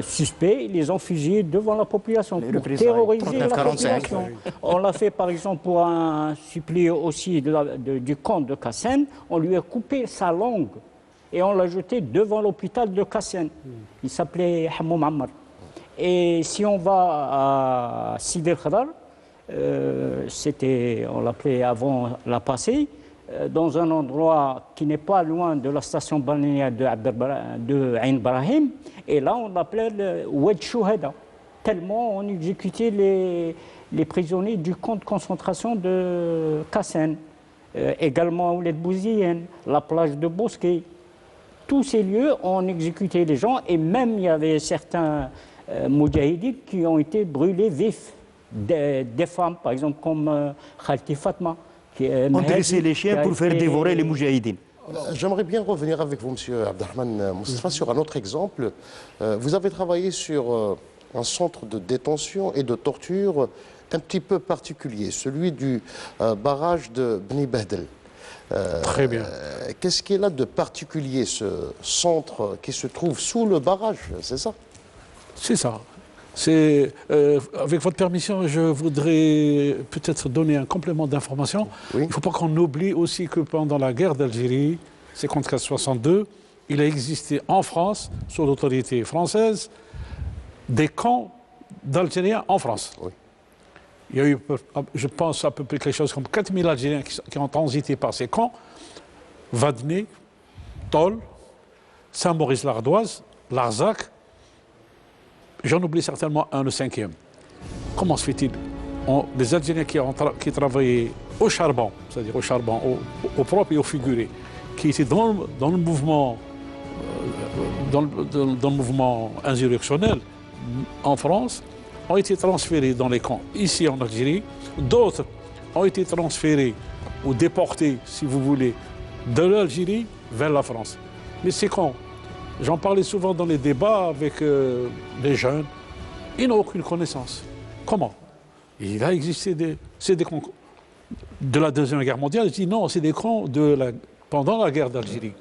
suspects, ils les ont fusillés devant la population pour terroriser la population. On l'a fait par exemple pour un supplié aussi du camp de Kassen, on lui a coupé sa langue et on l'a jeté devant l'hôpital de Kassen. Il s'appelait Hammoum Ammar. Et si on va à Sidi El-Khadar, on l'appelait avant la passée, dans un endroit qui n'est pas loin de la station balnéaire de Ain Brahim. Et là, on l'appelait Oued Chouhada, tellement on exécutait les prisonniers du camp de concentration de Kassen. Également Ouled Bouzien, la plage de Bosquet. Tous ces lieux, on exécutait les gens. Et même, il y avait certains moudjahidiques qui ont été brûlés vifs. Des femmes, par exemple, comme Khalti Fatma. On dressait les chiens pour faire dévorer les moudjahidines. J'aimerais bien revenir avec vous, monsieur Abdelrahman Moustapha, sur un autre exemple. Vous avez travaillé sur un centre de détention et de torture un petit peu particulier, celui du barrage de Bni Bahdel. Très bien. Qu'est-ce qu'il a de particulier, ce centre qui se trouve sous le barrage, c'est ça? C'est ça. Avec votre permission, je voudrais peut-être donner un complément d'information. Oui. Il ne faut pas qu'on oublie aussi que pendant la guerre d'Algérie, 54-62, il a existé en France, sous l'autorité française, des camps d'Algériens en France. Oui. Il y a eu, je pense, à peu près quelque chose comme 4000 Algériens qui ont transité par ces camps. Vadné, Tol, Saint-Maurice-l'Ardoise, Larzac. J'en oublie certainement un, le 5e. Comment se fait-il? Les Algériens qui travaillaient au charbon, c'est-à-dire au charbon, au propre et au figuré, qui étaient dans le mouvement, dans le mouvement insurrectionnel en France, ont été transférés dans les camps ici en Algérie. D'autres ont été transférés ou déportés, si vous voulez, de l'Algérie vers la France. Mais ces camps, j'en parlais souvent dans les débats avec les jeunes. Ils n'ont aucune connaissance. Comment? Il a existé c'est des camps de la Deuxième Guerre mondiale. Je dis non, c'est des camps pendant la guerre d'Algérie.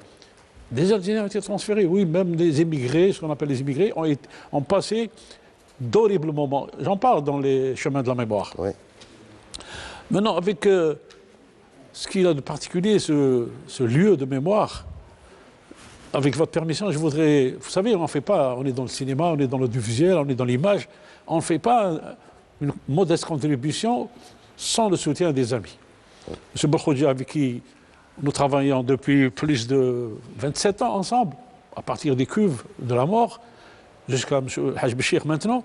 Des Algériens ont été transférés, oui, même des émigrés, ce qu'on appelle les émigrés, ont passé d'horribles moments. J'en parle dans les chemins de la mémoire. Oui. Maintenant, avec ce qu'il a de particulier, ce lieu de mémoire, avec votre permission, je voudrais... Vous savez, on est dans le cinéma, on est dans l'audiovisuel, on est dans l'image, on ne fait pas une modeste contribution sans le soutien des amis. M. Bokhodja, avec qui nous travaillons depuis plus de 27 ans ensemble, à partir des cuves de la mort, jusqu'à M. Haj Béchir maintenant,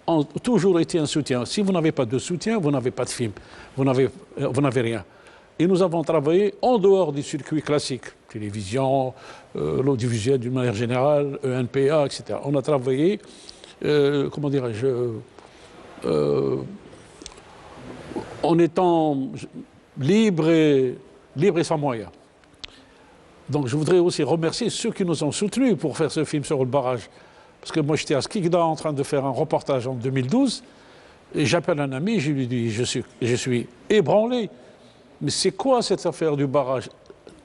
ont toujours été un soutien. Si vous n'avez pas de soutien, vous n'avez pas de film, vous n'avez rien. Et nous avons travaillé en dehors du circuit classique, télévision, l'audiovisuel d'une manière générale, ENPA, etc. On a travaillé, comment dirais-je, en étant libre et sans moyens. Donc je voudrais aussi remercier ceux qui nous ont soutenus pour faire ce film sur le barrage. Parce que moi j'étais à Skikda en train de faire un reportage en 2012, et j'appelle un ami, je lui dis, je suis ébranlé. Mais c'est quoi cette affaire du barrage?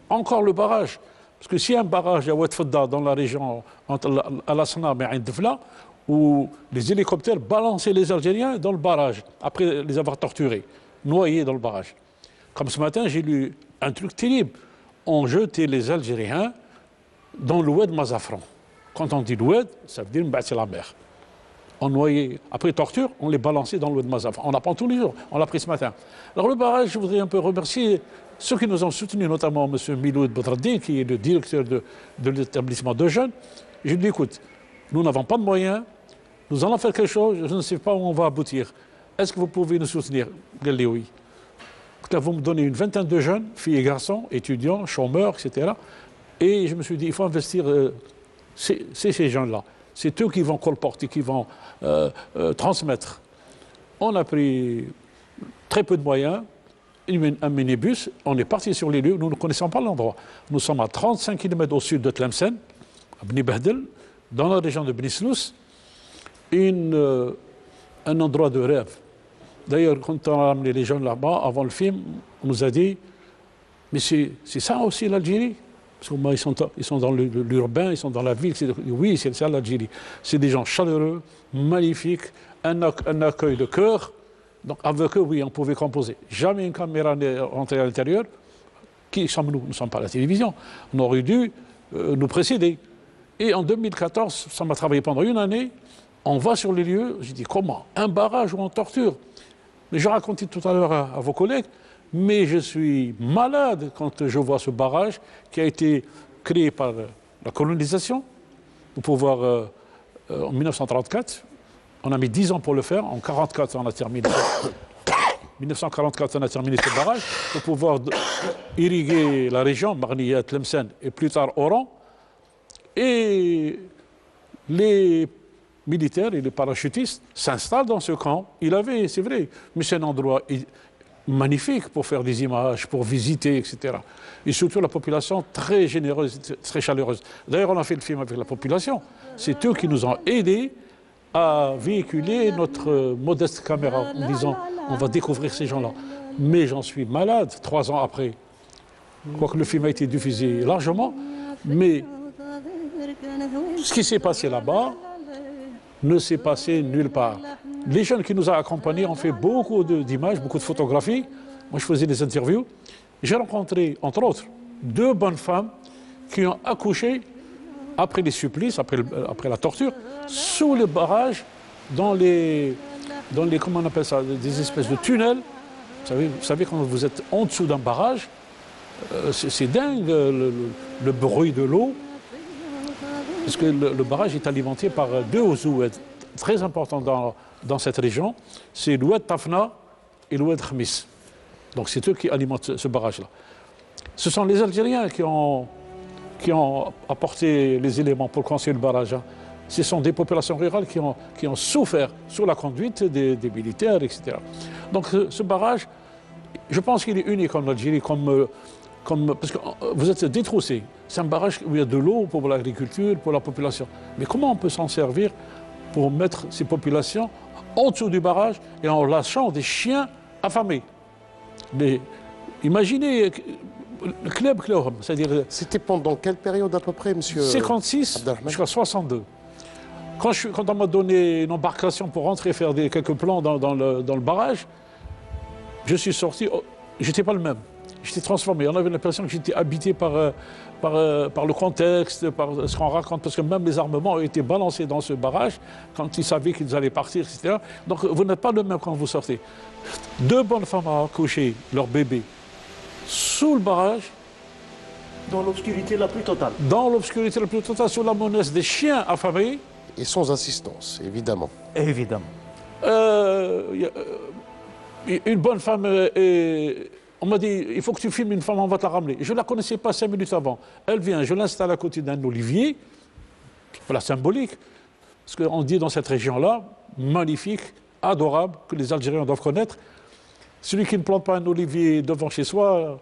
Encore le barrage. Parce que s'il y a un barrage à Oued Fedda, dans la région, entre Al-Asnam et Ain Defla, où les hélicoptères balançaient les Algériens dans le barrage, après les avoir torturés, noyés dans le barrage. Comme ce matin, j'ai lu un truc terrible. On jetait les Algériens dans l'oued Mazafran. Quand on dit l'oued, ça veut dire c'est la mer. On noyait, après torture, on les balançait dans l'oued Mazafran. On l'apprend tous les jours, on l'a pris ce matin. Alors le barrage, je voudrais un peu remercier ceux qui nous ont soutenus, notamment M. Miloud Bodraddin, qui est le directeur de l'établissement de jeunes. Je lui dis, écoute, nous n'avons pas de moyens, nous allons faire quelque chose, je ne sais pas où on va aboutir. Est-ce que vous pouvez nous soutenir? Je lui ai dit oui. Là, vous me donnez une vingtaine de jeunes, filles et garçons, étudiants, chômeurs, etc. Et je me suis dit, il faut investir, c'est ces gens-là. C'est eux qui vont colporter, qui vont transmettre. On a pris très peu de moyens, un minibus, on est parti sur les lieux, nous ne connaissons pas l'endroit. Nous sommes à 35 km au sud de Tlemcen, à Bni Behdel, dans la région de Bni Slous, un endroit de rêve. D'ailleurs, quand on a amené les jeunes là-bas, avant le film, on nous a dit, mais c'est ça aussi l'Algérie? Parce que moi, ils sont dans l'urbain, ils sont dans la ville. Oui, c'est ça l'Algérie. C'est des gens chaleureux, magnifiques, un accueil de cœur. Donc avec eux, oui, on pouvait composer. Jamais une caméra n'est rentrée à l'intérieur. Qui sommes-nous? Nous ne sommes pas à la télévision. On aurait dû nous précéder. Et en 2014, ça m'a travaillé pendant une année. On va sur les lieux. J'ai dit, comment? Un barrage où on torture? Mais je racontais tout à l'heure à vos collègues, mais je suis malade quand je vois ce barrage qui a été créé par la colonisation, pour pouvoir, en 1934, on a mis 10 ans pour le faire, en 1944 on a terminé. 1944 on a terminé ce barrage pour pouvoir irriguer la région, Marnia, Tlemcen et plus tard Oran. Et les militaires et les parachutistes s'installent dans ce camp. C'est vrai, mais c'est un endroit magnifique pour faire des images, pour visiter, etc. Et surtout la population très généreuse, très chaleureuse. D'ailleurs, on a fait le film avec la population. C'est eux qui nous ont aidés à véhiculer notre modeste caméra en disant on va découvrir ces gens-là. Mais j'en suis malade 3 ans après. Quoique le film a été diffusé largement, mais ce qui s'est passé là-bas ne s'est passé nulle part. Les jeunes qui nous ont accompagnés ont fait beaucoup d'images, beaucoup de photographies. Moi, je faisais des interviews. J'ai rencontré, entre autres, 2 bonnes femmes qui ont accouché après les supplices, après la torture, sous le barrage, dans les comment on appelle ça, des espèces de tunnels. Vous savez quand vous êtes en dessous d'un barrage, c'est dingue le bruit de l'eau. Parce que le barrage est alimenté par 2 oueds très importants dans cette région. C'est l'oued Tafna et l'oued Khmis. Donc c'est eux qui alimentent ce barrage-là. Ce sont les Algériens qui ont apporté les éléments pour construire le barrage. Ce sont des populations rurales qui ont souffert sous la conduite des militaires, etc. Donc ce barrage, je pense qu'il est unique en Algérie, parce que vous êtes détroussés. C'est un barrage où il y a de l'eau pour l'agriculture, pour la population. Mais comment on peut s'en servir pour mettre ces populations en dessous du barrage et en lâchant des chiens affamés. Imaginez le club, c'est-à-dire... C'était pendant quelle période à peu près, monsieur 56 jusqu'à 62. Quand on m'a donné une embarcation pour rentrer faire quelques plans dans le barrage, je suis sorti, j'étais pas le même. J'étais transformé. On avait l'impression que j'étais habité par le contexte, par ce qu'on raconte, parce que même les armements ont été balancés dans ce barrage quand ils savaient qu'ils allaient partir, etc. Donc vous n'êtes pas le même quand vous sortez. 2 bonnes femmes à accoucher leur bébé sous le barrage. Dans l'obscurité la plus totale. Dans l'obscurité la plus totale, sous la menace des chiens affamés. Et sans assistance, évidemment. Évidemment. Une bonne femme, on m'a dit, il faut que tu filmes une femme, on va te la ramener. Je ne la connaissais pas 5 minutes avant. Elle vient, je l'installe à côté d'un olivier, voilà, symbolique, parce qu'on dit dans cette région-là, magnifique, adorable, que les Algériens doivent connaître. Celui qui ne plante pas un olivier devant chez soi,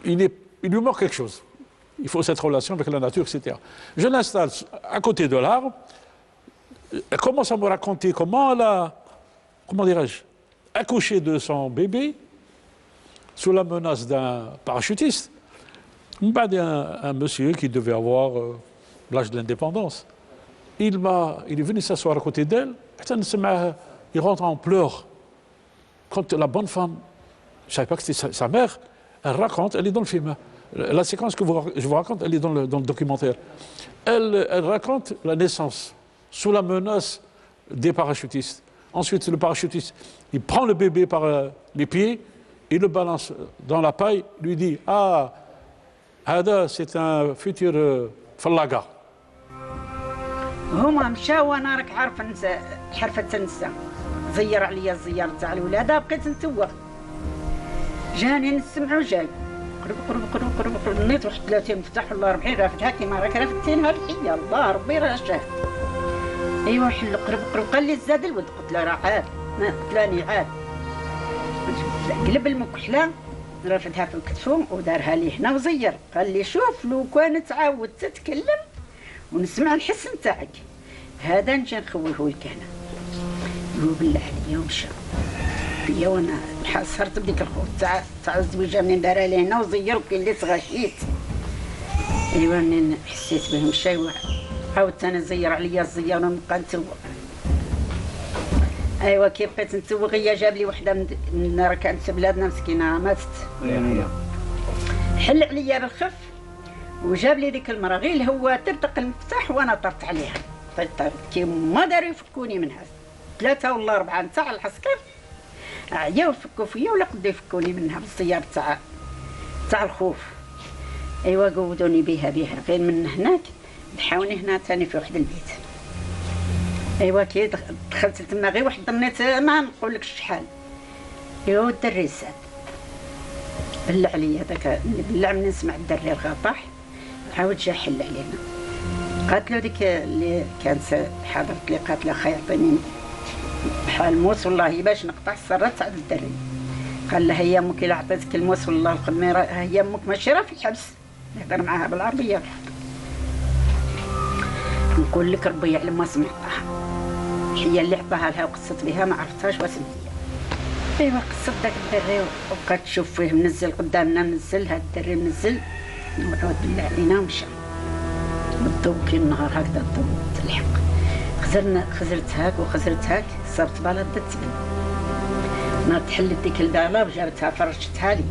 il lui manque quelque chose. Il faut cette relation avec la nature, etc. Je l'installe à côté de l'arbre. Elle commence à me raconter comment elle a, comment dirais-je, accouché de son bébé sous la menace d'un parachutiste. Un monsieur qui devait avoir l'âge de l'indépendance. Il est venu s'asseoir à côté d'elle. Il rentre en pleurs. Quand la bonne femme, je ne savais pas que c'était sa mère, elle raconte, elle est dans le film. La séquence que je vous raconte, elle est dans le documentaire. Elle raconte la naissance sous la menace des parachutistes. Ensuite, le parachutiste, il prend le bébé par les pieds, il le balance dans la paille, lui dit « Ah, Hada, c'est un futur fallaga ». هما مشاو وانا راك عارفه حرفه تنسى زير عليا الزيار تاع الولاده بقيت نتوه جاني نسمعو جاي قرب نيت واحد 30 مفتاح ولا 40 رافتها كيما راك رافتينها الحيه الله ربي راه شاهد ايوا حل قرب قال لي زاد الود قلت له راه عاد قلت لاني عاد قلب المكحله رافتها في الكتفو ودارها لي هنا وزير قال لي شوف لو كانت تعاود تتكلم ونسمع الحس نتاعك هذا نجي نخويه لك هنا هو بالله عليا ومشى فيا وانا حصرت بديك الخوف تاع الزويجه منين دارها لي هنا وزير وكاين اللي تغشيت ايوا منين حسيت به مشى عاودت انا زير عليا الزيار ونبقى نتوه ايوا كي بقيت نتوه غيا جاب لي وحده من راه كانت في بلادنا مسكينه ماتت حل عليا بالخف وجاب لي ديك المراه غير هو ترتق المفتاح وانا طرت عليها كي ما داروا يفكوني منها 3 ولا 4 نتاع العسكر عياو يفكوا فيا ولا قدروا يفكوني منها بالسيارة تاع الخوف ايوا قودوني بها غير من هناك دحاوني هنا ثاني في واحد البيت ايوا كي دخلت تما غير واحد ضمنيت ما نقولكش شحال ايوا الدري زاد بلع عليا هذاك بلع من نسمع الدري الغطاح عاود جا حل علينا قالت له ديك اللي كانت حاضرت لي قالت له خا يعطيني بحال الموس والله باش نقطع السرات تاع الدري قال لها هي امك الا عطيتك الموس والله الخدمه هي امك ماشي راه في الحبس نهضر معاها بالعربيه نقول لك ربي يعلم ما سمعتها هي اللي عطاها لها وقصت بها ما عرفتهاش واش هي ايوا قصت داك الدري وبقات تشوف فيه منزل قدامنا منزل هاد الدري منزل وعاود بالله علينا ومشى بالضو كي النهار هكذا الضو تلحق خزرت هاك وخزرت هاك صارت بالا بدات تبان نهار تحلت ديك الباله وجابتها فرشتها لي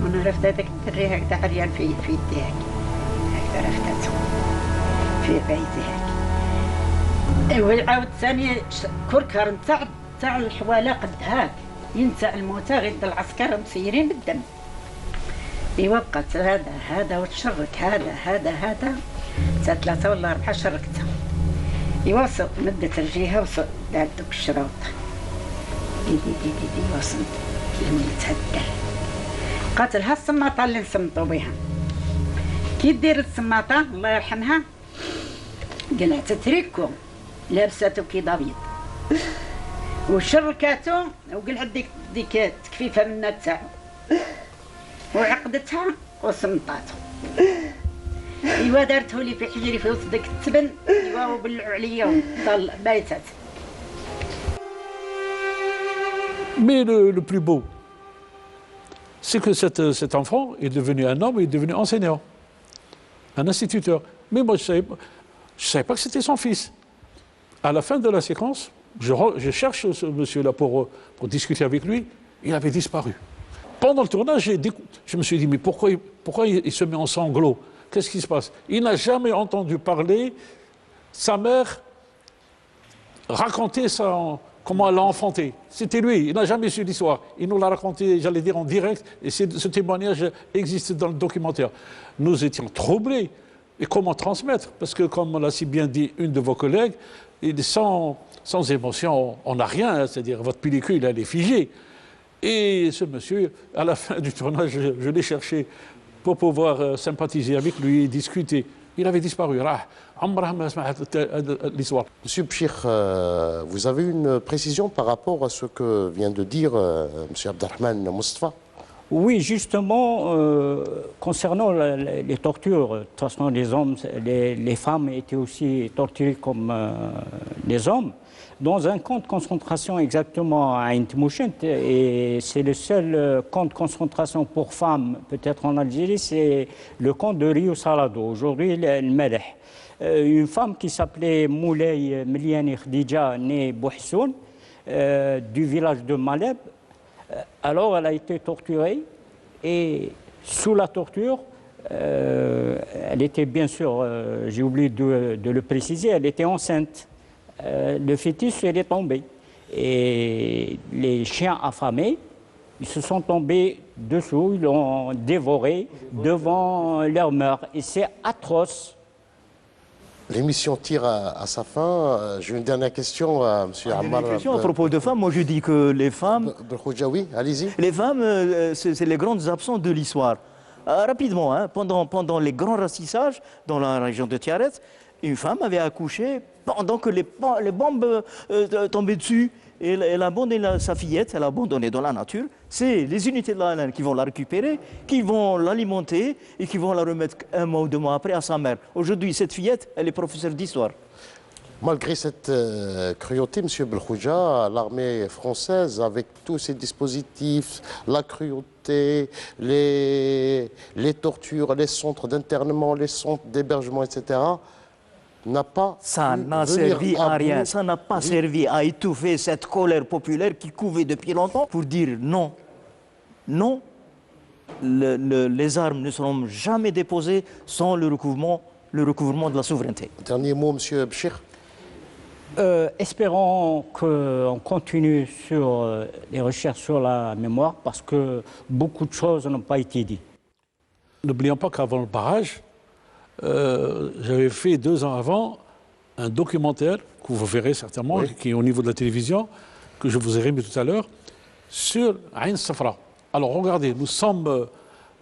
وانا رافده هذاك الدري هكذا عريان في يدي هكذا رافدته في بيتي هاك ايوا عاود ثاني كركر نتاع الحواله قد هاك ينتاع الموتى غير العسكر مسيرين بالدم ايوا بقات هذا وتشرك هذا تا 3 ولا 4 شركتها ايوا مدت رجيها ودارت دوك الشراوط دي وصلت لميتها الدار قالت لها السماطه اللي نسمطو بها كي دير السماطه الله يرحمها قلعت تريكو لابساتو كي ابيض وشركاتو وقلعت ديك تكفيفه من تاعو وعقدتها وسمطاتو ايوا دارته لي في حجري في وسط داك التبن ايوا وبلعوا عليا ضل بايتات. Mais le plus beau, c'est que cet enfant est devenu un homme, il est devenu enseignant, un instituteur. Mais moi, je ne savais pas que c'était son fils. À la fin de la séquence, je cherche ce monsieur-là pour discuter avec lui, il avait disparu. Pendant le tournage, je me suis dit, mais pourquoi il se met en sanglots? Qu'est-ce qui se passe? Il n'a jamais entendu parler sa mère raconter comment elle l'a enfanté. C'était lui, il n'a jamais su l'histoire. Il nous l'a raconté, j'allais dire, en direct, et ce témoignage existe dans le documentaire. Nous étions troublés. Et comment transmettre? Parce que, comme l'a si bien dit une de vos collègues, sans émotion, on n'a rien, hein, c'est-à-dire votre pellicule, elle est figée. Et ce monsieur, à la fin du tournage, je l'ai cherché pour pouvoir sympathiser avec lui et discuter. Il avait disparu. Monsieur Bchir, vous avez une précision par rapport à ce que vient de dire monsieur Abdelrahman Moustapha? Oui, justement, concernant les tortures, de toute façon, les femmes étaient aussi torturées comme les hommes. Dans un camp de concentration exactement à Ain Tmouchent, et c'est le seul camp de concentration pour femmes, peut-être en Algérie, c'est le camp de Rio Salado, aujourd'hui le Meleh. Une femme qui s'appelait Moulay Mliani Khadija, née Bouhssoun, du village de Maleb. Alors elle a été torturée et sous la torture, elle était bien sûr, j'ai oublié de le préciser, elle était enceinte. Le fœtus, elle est tombé. Et les chiens affamés, ils se sont tombés dessous, ils l'ont dévoré devant leur mère. Et c'est atroce. L'émission tire à sa fin. J'ai une dernière question à M. Ammar. À propos de femmes, moi je dis que les femmes... Oui, allez-y. Les femmes, c'est les grandes absentes de l'histoire. Rapidement, hein, pendant les grands racissages dans la région de Tiaret, une femme avait accouché pendant que les bombes tombaient dessus. Et elle a abandonné sa fillette, elle a abandonné dans la nature. C'est les unités de l'ANR qui vont la récupérer, qui vont l'alimenter et qui vont la remettre un mois ou 2 mois après à sa mère. Aujourd'hui, cette fillette, elle est professeure d'histoire. Malgré cette cruauté, M. Belkhouja, l'armée française, avec tous ses dispositifs, la cruauté, les tortures, les centres d'internement, les centres d'hébergement, etc., n'a pas servi à rien. Ça n'a pas servi à étouffer cette colère populaire qui couvait depuis longtemps pour dire non. Non, les armes ne seront jamais déposées sans le recouvrement de la souveraineté. Dernier mot, M. Bchir. Espérons qu'on continue sur les recherches sur la mémoire parce que beaucoup de choses n'ont pas été dites. N'oublions pas qu'avant le barrage, j'avais fait 2 ans avant un documentaire que vous verrez certainement, oui, qui est au niveau de la télévision, que je vous ai remis tout à l'heure, sur Ain Safra. Alors regardez, nous sommes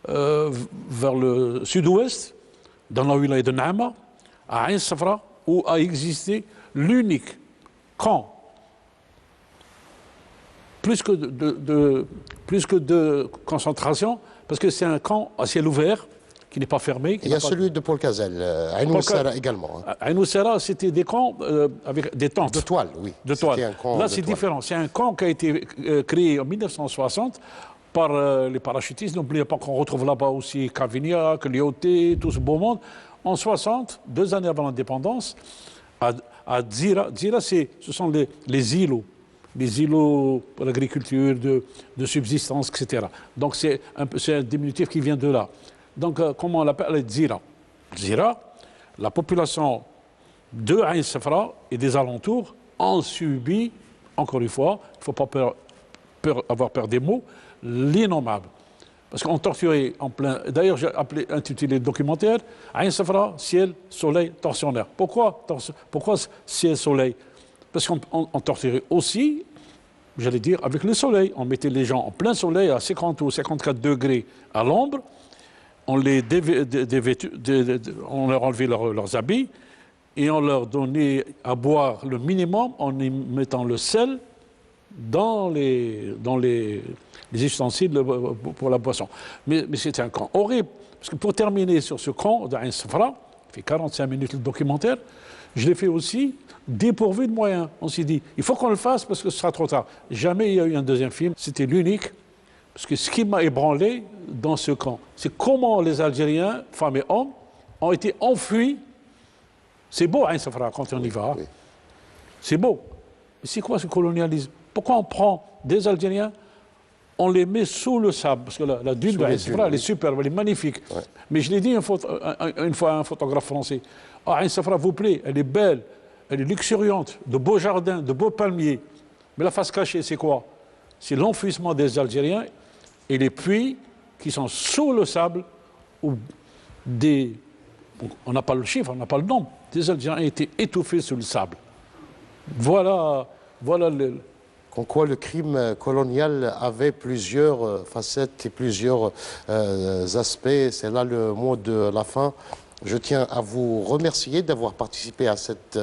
vers le sud-ouest, dans la wilaya de Naama, à Ain Safra, où a existé l'unique camp, plus que de concentration, parce que c'est un camp à ciel ouvert, qui n'est pas fermé. Il y a celui de Paul Cazel, Ain Oussara également. Ain Oussara, c'était des camps avec des tentes. De toile, oui. De toile. Là, c'est différent. C'est un camp qui a été créé en 1960 par les parachutistes. N'oubliez pas qu'on retrouve là-bas aussi Cavignac, Lyoté, tout ce beau monde. En 60, 2 années avant l'indépendance, à Dzira, ce sont les îlots. Les îlots pour l'agriculture, de subsistance, etc. Donc c'est un diminutif qui vient de là. Donc, comment on l'appelle? Dzira. Dzira, la population de Ain Safra et des alentours ont subi, encore une fois, il ne faut pas avoir peur des mots, l'innommable. Parce qu'on torturait en plein... D'ailleurs, j'ai intitulé le documentaire Ain Safra, ciel, soleil, tortionnaire. Pourquoi ciel, soleil? Parce qu'on torturait aussi, j'allais dire, avec le soleil. On mettait les gens en plein soleil à 50 ou 54 degrés à l'ombre. On leur enlevait leurs habits et on leur donnait à boire le minimum en y mettant le sel dans les ustensiles pour la boisson. Mais c'était un camp horrible. Parce que pour terminer sur ce camp d'Ain Safra, il fait 45 minutes le documentaire. Je l'ai fait aussi dépourvu de moyens. On s'est dit, il faut qu'on le fasse parce que ce sera trop tard. Jamais il y a eu un deuxième film. C'était l'unique. Parce que ce qui m'a ébranlé dans ce camp, c'est comment les Algériens, femmes et hommes, ont été enfuis. C'est beau, hein, Safra, quand on y va. Oui. C'est beau. Mais c'est quoi ce colonialisme? Pourquoi on prend des Algériens, on les met sous le sable? Parce que la dune de Safra, elle est superbe, elle est magnifique. Ouais. Mais je l'ai dit une fois à un photographe français. Ah, Ain Safra, vous plaît, elle est belle, elle est luxuriante, de beaux jardins, de beaux palmiers. Mais la face cachée, c'est quoi? C'est l'enfouissement des Algériens et les puits qui sont sous le sable où des... On n'a pas le chiffre, on n'a pas le nombre. Des Algériens ont été étouffés sous le sable. Voilà le... Comme quoi le crime colonial avait plusieurs facettes et plusieurs aspects. C'est là le mot de la fin. Je tiens à vous remercier d'avoir participé à cette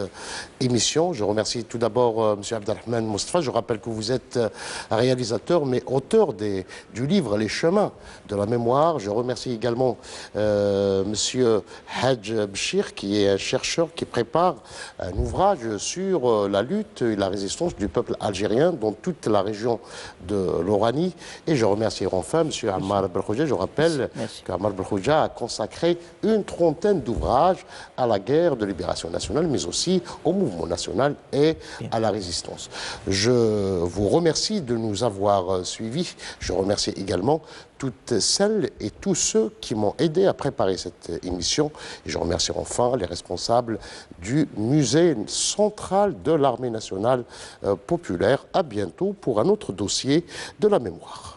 émission. Je remercie tout d'abord M. Abdelrahman Moustapha. Je rappelle que vous êtes réalisateur, mais auteur du livre Les chemins de la mémoire. Je remercie également M. Hadj Bchir, qui est un chercheur qui prépare un ouvrage sur la lutte et la résistance du peuple algérien dans toute la région de l'Oranie. Et je remercie enfin M. Ammar Belkhouja. Je rappelle qu'Ammar Belkhouja a consacré une trentaine d'ouvrages à la guerre de libération nationale, mais aussi au mouvement national et à la résistance. Je vous remercie de nous avoir suivis. Je remercie également toutes celles et tous ceux qui m'ont aidé à préparer cette émission. Et je remercie enfin les responsables du musée central de l'armée nationale populaire. À bientôt pour un autre dossier de la mémoire.